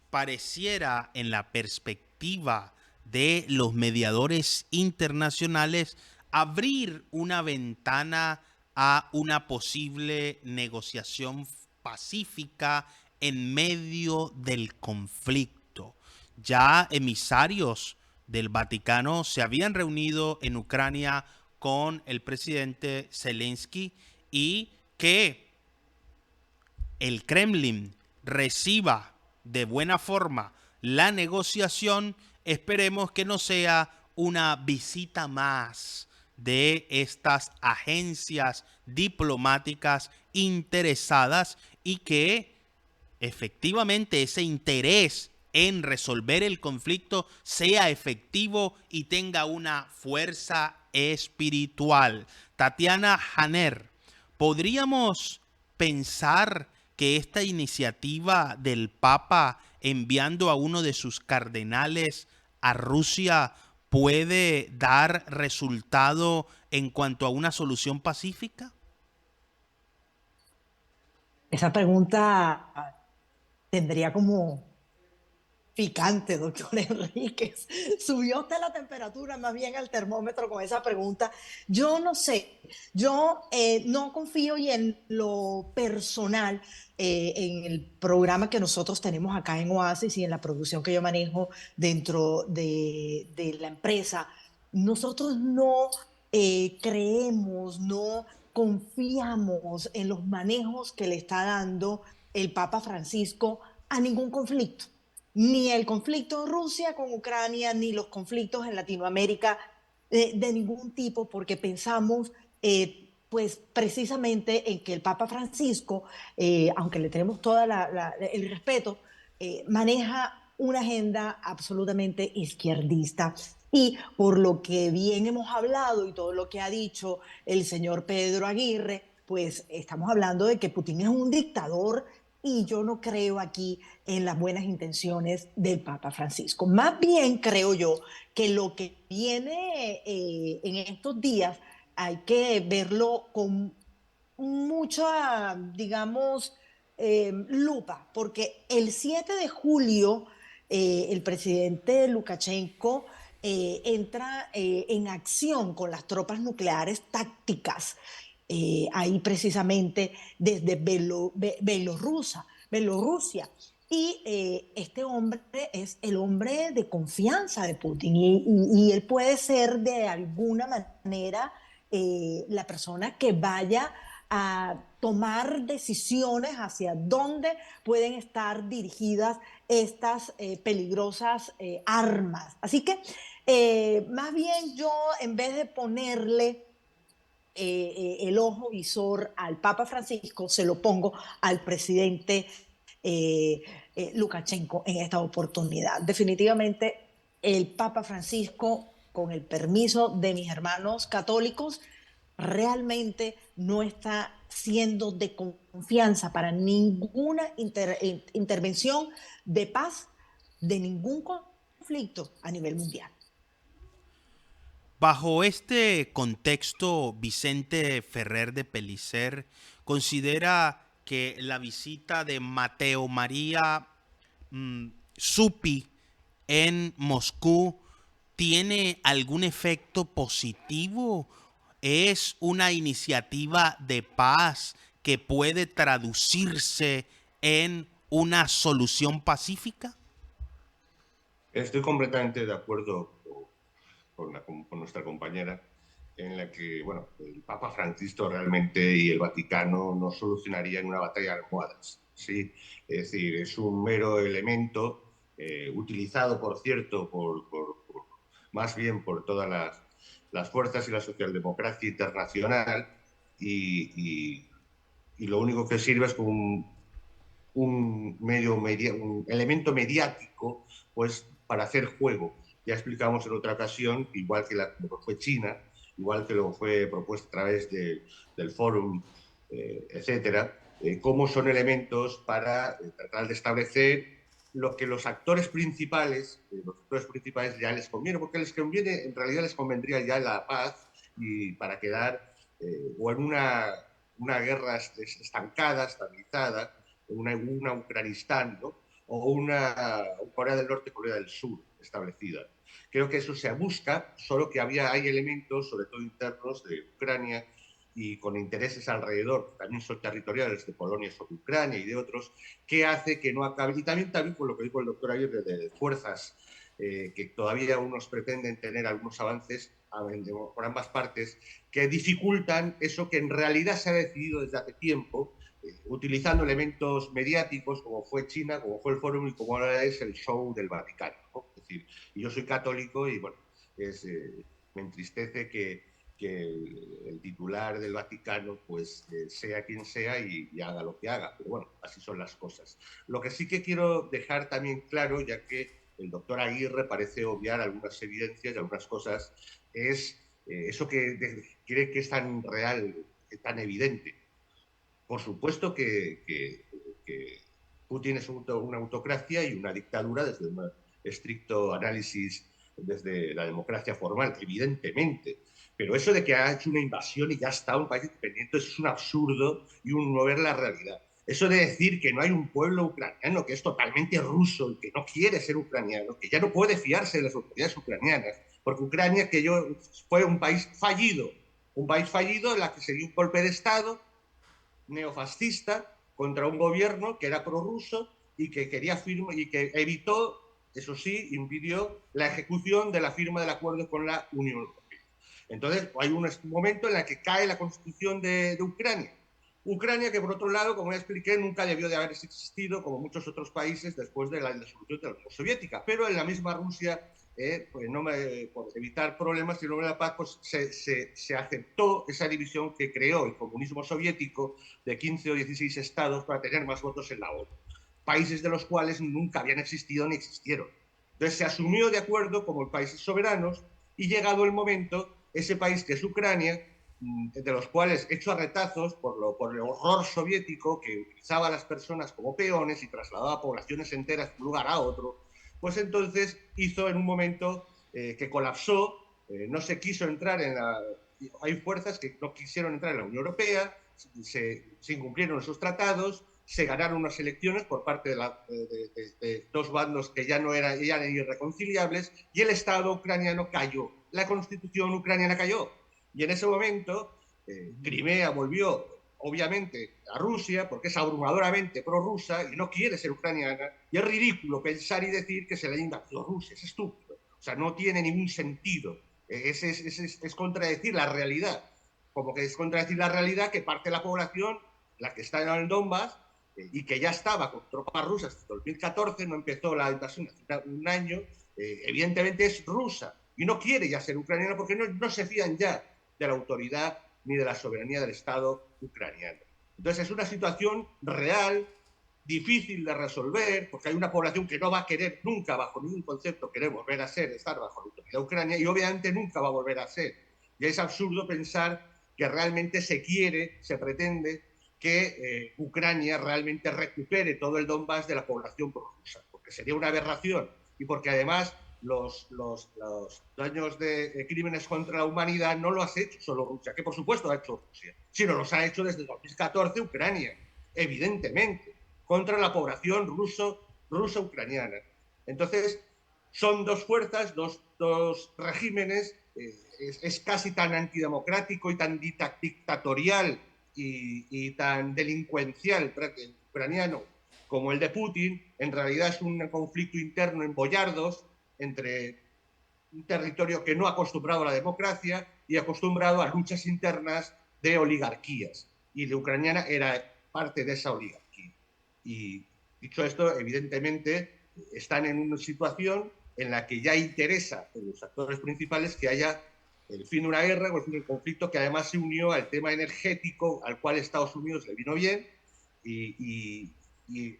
pareciera, en la perspectiva de los mediadores internacionales, abrir una ventana a una posible negociación pacífica en medio del conflicto. Ya emisarios del Vaticano se habían reunido en Ucrania con el presidente Zelensky, y que el Kremlin reciba de buena forma la negociación, esperemos que no sea una visita más de estas agencias diplomáticas interesadas, y que efectivamente ese interés en resolver el conflicto sea efectivo y tenga una fuerza espiritual. Tatiana Janer, ¿podríamos pensar que esta iniciativa del Papa enviando a uno de sus cardenales a Rusia puede dar resultado en cuanto a una solución pacífica? Esa pregunta tendría como picante, doctor Enríquez. Subió usted la temperatura más bien al termómetro con esa pregunta. Yo no sé, yo no confío, y en lo personal, en el programa que nosotros tenemos acá en Oasis y en la producción que yo manejo dentro de la empresa, nosotros no creemos, no confiamos en los manejos que le está dando el Papa Francisco a ningún conflicto, ni el conflicto de Rusia con Ucrania, ni los conflictos en Latinoamérica de ningún tipo, porque pensamos pues precisamente en que el Papa Francisco, aunque le tenemos todo el respeto, maneja una agenda absolutamente izquierdista. Y por lo que bien hemos hablado y todo lo que ha dicho el señor Pedro Aguirre, pues estamos hablando de que Putin es un dictador, y yo no creo aquí en las buenas intenciones del Papa Francisco. Más bien creo yo que lo que viene en estos días hay que verlo con mucha, digamos, lupa, porque el 7 de julio el presidente Lukashenko entra en acción con las tropas nucleares tácticas, ahí precisamente desde Bielorrusia. Y este hombre es el hombre de confianza de Putin, y él puede ser de alguna manera la persona que vaya a tomar decisiones hacia dónde pueden estar dirigidas estas peligrosas armas. Así que más bien yo, en vez de ponerle el ojo visor al Papa Francisco, se lo pongo al presidente Lukashenko en esta oportunidad. Definitivamente el Papa Francisco, con el permiso de mis hermanos católicos, realmente no está siendo de confianza para ninguna intervención de paz de ningún conflicto a nivel mundial. Bajo este contexto, Vicente Ferrer de Pellicer considera que la visita de Matteo María Zuppi en Moscú tiene algún efecto positivo. ¿Es una iniciativa de paz que puede traducirse en una solución pacífica? Estoy completamente de acuerdo con nuestra compañera, en la que, bueno, el Papa Francisco realmente y el Vaticano no solucionarían una batalla de almohadas, ¿sí? Es decir, es un mero elemento utilizado, por cierto, más bien por todas las fuerzas y la socialdemocracia internacional, y lo único que sirve es como un elemento mediático, pues, para hacer juego. Ya explicamos en otra ocasión, igual que lo fue China, igual que lo fue propuesto a través del Fórum, etcétera, cómo son elementos para tratar de establecer lo que los actores principales ya les conviene, porque les conviene, en realidad les convendría ya la paz, y para quedar o en una una guerra estancada, estabilizada, una Ucranistán, ¿no? O una Corea del Norte, Corea del Sur establecida. Creo que eso se busca, solo que hay elementos, sobre todo internos, de Ucrania y con intereses alrededor, que también son territoriales, de Polonia sobre Ucrania y de otros, que hace que no acabe. Y también con lo que dijo el doctor Aguirre de fuerzas que todavía unos pretenden tener algunos avances por ambas partes, que dificultan eso que en realidad se ha decidido desde hace tiempo, utilizando elementos mediáticos como fue China, como fue el Fórum y como ahora es el show del Vaticano, ¿no? Es decir, yo soy católico y bueno, me entristece que el titular del Vaticano pues sea quien sea y haga lo que haga, pero bueno, así son las cosas. Lo que sí que quiero dejar también claro, ya que el doctor Aguirre parece obviar algunas evidencias y algunas cosas, es eso que cree que es tan real, tan evidente. Por supuesto que Putin es una autocracia y una dictadura desde un estricto análisis desde la democracia formal, evidentemente. Pero eso de que ha hecho una invasión y ya está un país independiente, eso es un absurdo y un no ver la realidad. Eso de decir que no hay un pueblo ucraniano que es totalmente ruso y que no quiere ser ucraniano, que ya no puede fiarse de las autoridades ucranianas, porque Ucrania fue un país fallido en la que se dio un golpe de Estado neofascista contra un gobierno que era prorruso y que quería y que evitó, eso sí, impidió la ejecución de la firma del acuerdo con la Unión Europea. Entonces, hay un momento en el que cae la constitución de Ucrania. Ucrania, que por otro lado, como ya expliqué, nunca debió de haber existido, como muchos otros países, después de la disolución de la Unión Soviética. Pero en la misma Rusia, pues por evitar problemas y no la paz, pues se aceptó esa división que creó el comunismo soviético de 15 o 16 estados para tener más votos en la ONU. Países de los cuales nunca habían existido ni existieron. Entonces se asumió de acuerdo como países soberanos y llegado el momento, ese país que es Ucrania, de los cuales hecho a retazos por el horror soviético que utilizaba a las personas como peones y trasladaba a poblaciones enteras de un lugar a otro, pues entonces hizo en un momento que colapsó, no se quiso entrar hay fuerzas que no quisieron entrar en la Unión Europea, se incumplieron esos tratados, se ganaron unas elecciones por parte de dos bandos que ya eran irreconciliables y el Estado ucraniano cayó, la constitución ucraniana cayó. Y en ese momento, Crimea volvió, obviamente, a Rusia, porque es abrumadoramente prorrusa y no quiere ser ucraniana, y es ridículo pensar y decir que se le ha invadido Rusia, es estúpido. O sea, no tiene ningún sentido. Es contradecir la realidad. Como que es contradecir la realidad que parte de la población, la que está en el Donbass, y que ya estaba con tropas rusas hasta 2014, no empezó la invasión hace un año, evidentemente es rusa y no quiere ya ser ucraniana porque no se fían ya de la autoridad ni de la soberanía del Estado ucraniano. Entonces es una situación real, difícil de resolver, porque hay una población que no va a querer nunca, bajo ningún concepto, querer volver a estar bajo la autoridad ucraniana y obviamente nunca va a volver a ser. Y es absurdo pensar que realmente se pretende que Ucrania realmente recupere todo el Donbass de la población prorrusa, porque sería una aberración y porque además los daños de crímenes contra la humanidad no lo ha hecho solo Rusia, que por supuesto ha hecho Rusia, sino los ha hecho desde 2014 Ucrania, evidentemente, contra la población ruso-ucraniana. Entonces, son dos fuerzas, dos regímenes, es casi tan antidemocrático y tan dictatorial y tan delincuencial ucraniano como el de Putin. En realidad es un conflicto interno en boyardos entre un territorio que no ha acostumbrado a la democracia y acostumbrado a luchas internas de oligarquías. Y la ucraniana era parte de esa oligarquía. Y dicho esto, evidentemente están en una situación en la que ya interesa a los actores principales que haya el fin de una guerra o el fin de un conflicto que además se unió al tema energético al cual Estados Unidos le vino bien y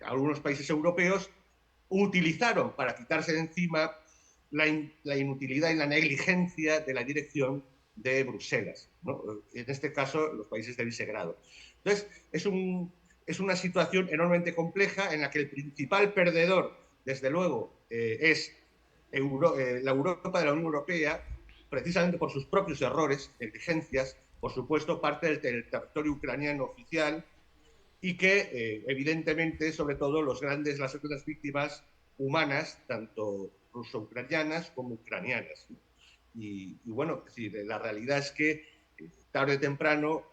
algunos países europeos utilizaron para quitarse de encima la inutilidad y la negligencia de la dirección de Bruselas, ¿no? En este caso los países de Visegrado. Entonces es una situación enormemente compleja en la que el principal perdedor, desde luego, es la Europa de la Unión Europea, precisamente por sus propios errores, negligencias, por supuesto, parte del territorio ucraniano oficial y que, evidentemente, sobre todo, las grandes víctimas humanas, tanto ruso-ucranianas como ucranianas. Y bueno, es decir, la realidad es que tarde o temprano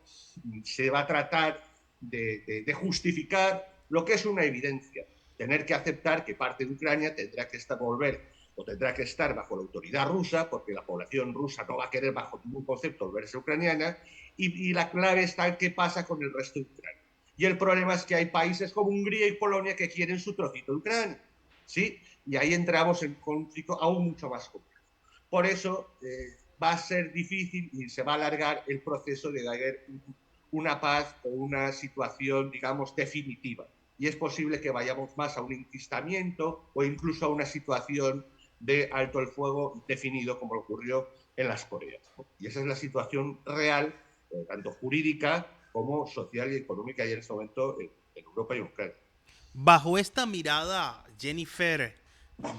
se va a tratar de justificar lo que es una evidencia, tener que aceptar que parte de Ucrania tendrá que estar bajo la autoridad rusa, porque la población rusa no va a querer bajo ningún concepto volverse ucraniana, y la clave está en qué pasa con el resto de Ucrania. Y el problema es que hay países como Hungría y Polonia que quieren su trocito de Ucrania, ¿sí? Y ahí entramos en un conflicto aún mucho más complejo. Por eso va a ser difícil y se va a alargar el proceso de haber una paz o una situación, digamos, definitiva. Y es posible que vayamos más a un enquistamiento o incluso a una situación de alto el fuego definido, como ocurrió en las Coreas, ¿no? Y esa es la situación real, tanto jurídica como social y económica, y en este momento en Europa y en Ucrania. Bajo esta mirada, Jennifer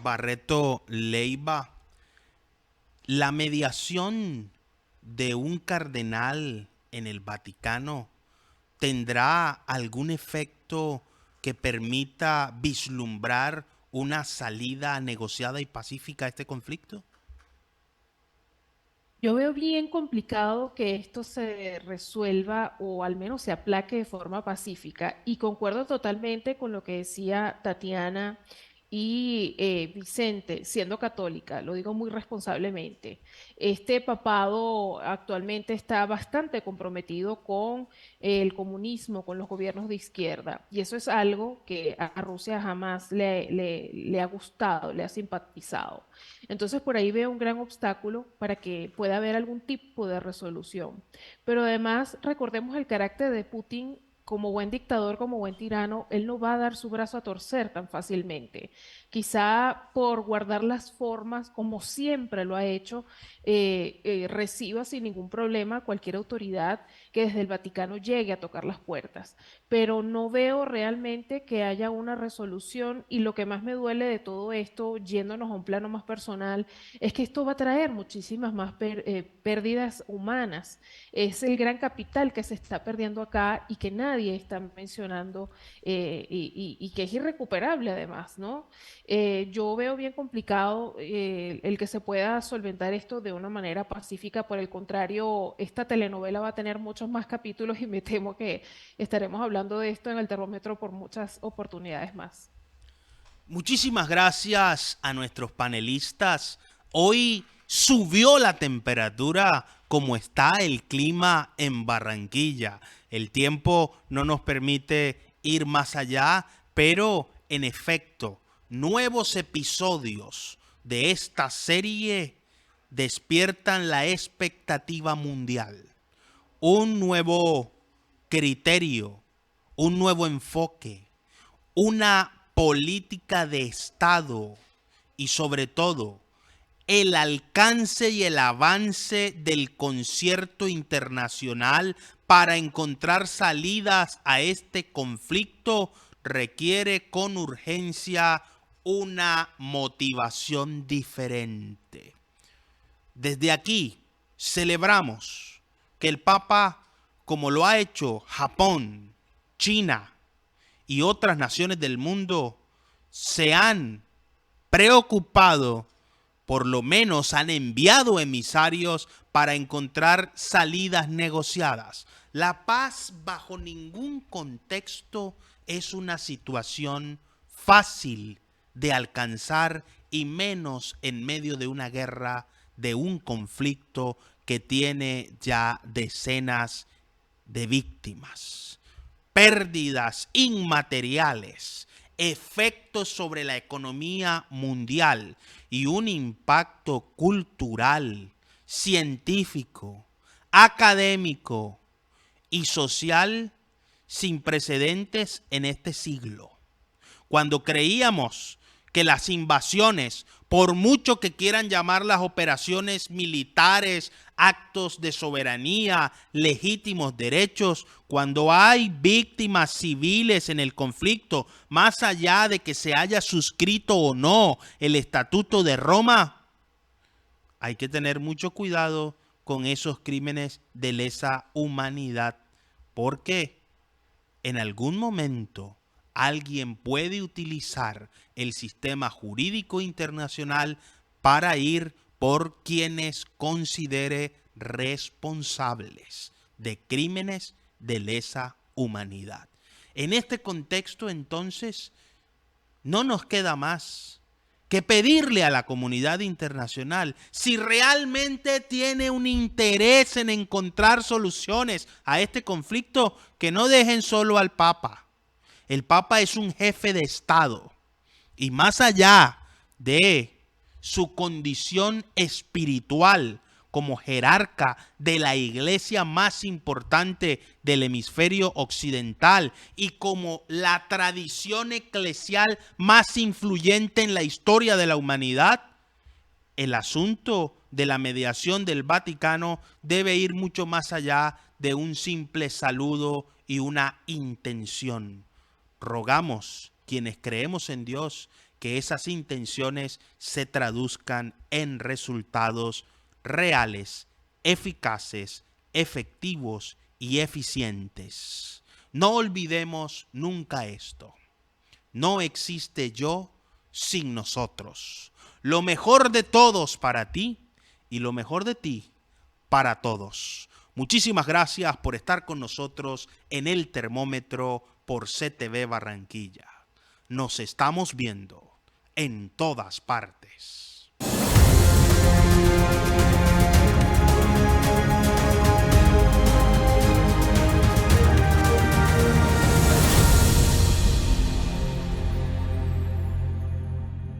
Barreto Leiva, la mediación de un cardenal en el Vaticano tendrá algún efecto que permita vislumbrar una salida negociada y pacífica a este conflicto? Yo veo bien complicado que esto se resuelva o al menos se aplaque de forma pacífica y concuerdo totalmente con lo que decía Tatiana y Vicente, siendo católica, lo digo muy responsablemente. Este papado actualmente está bastante comprometido con el comunismo, con los gobiernos de izquierda y eso es algo que a Rusia jamás le ha gustado, le ha simpatizado. Entonces por ahí veo un gran obstáculo para que pueda haber algún tipo de resolución. Pero además recordemos el carácter de Putin como buen dictador, como buen tirano, él no va a dar su brazo a torcer tan fácilmente. Quizá por guardar las formas, como siempre lo ha hecho, reciba sin ningún problema cualquier autoridad que desde el Vaticano llegue a tocar las puertas. Pero no veo realmente que haya una resolución y lo que más me duele de todo esto, yéndonos a un plano más personal, es que esto va a traer muchísimas más pérdidas humanas. Es el gran capital que se está perdiendo acá y que nadie está mencionando y que es irrecuperable además, ¿no? Yo veo bien complicado el que se pueda solventar esto de una manera pacífica. Por el contrario, esta telenovela va a tener muchos más capítulos y me temo que estaremos hablando de esto en el termómetro por muchas oportunidades más. Muchísimas gracias a nuestros panelistas. Hoy subió la temperatura como está el clima en Barranquilla. El tiempo no nos permite ir más allá, pero en efecto, nuevos episodios de esta serie despiertan la expectativa mundial. Un nuevo criterio, un nuevo enfoque, una política de Estado y sobre todo el alcance y el avance del concierto internacional para encontrar salidas a este conflicto requiere con urgencia una motivación diferente. Desde aquí celebramos que el Papa, como lo ha hecho Japón, China y otras naciones del mundo, se han preocupado, por lo menos han enviado emisarios para encontrar salidas negociadas. La paz bajo ningún contexto es una situación fácil de alcanzar y menos en medio de una guerra, de un conflicto que tiene ya decenas de víctimas, pérdidas inmateriales, efectos sobre la economía mundial y un impacto cultural, científico, académico y social sin precedentes en este siglo. Cuando creíamos que las invasiones, por mucho que quieran llamar las operaciones militares, actos de soberanía, legítimos derechos, cuando hay víctimas civiles en el conflicto, más allá de que se haya suscrito o no el Estatuto de Roma, hay que tener mucho cuidado con esos crímenes de lesa humanidad, porque en algún momento alguien puede utilizar el sistema jurídico internacional para ir por quienes considere responsables de crímenes de lesa humanidad. En este contexto, entonces, no nos queda más que pedirle a la comunidad internacional, si realmente tiene un interés en encontrar soluciones a este conflicto, que no dejen solo al Papa. El Papa es un jefe de Estado y más allá de su condición espiritual como jerarca de la iglesia más importante del hemisferio occidental y como la tradición eclesial más influyente en la historia de la humanidad, el asunto de la mediación del Vaticano debe ir mucho más allá de un simple saludo y una intención. Rogamos, quienes creemos en Dios, que esas intenciones se traduzcan en resultados reales, eficaces, efectivos y eficientes. No olvidemos nunca esto. No existe yo sin nosotros. Lo mejor de todos para ti y lo mejor de ti para todos. Muchísimas gracias por estar con nosotros en El Termómetro por CTV Barranquilla. Nos estamos viendo en todas partes.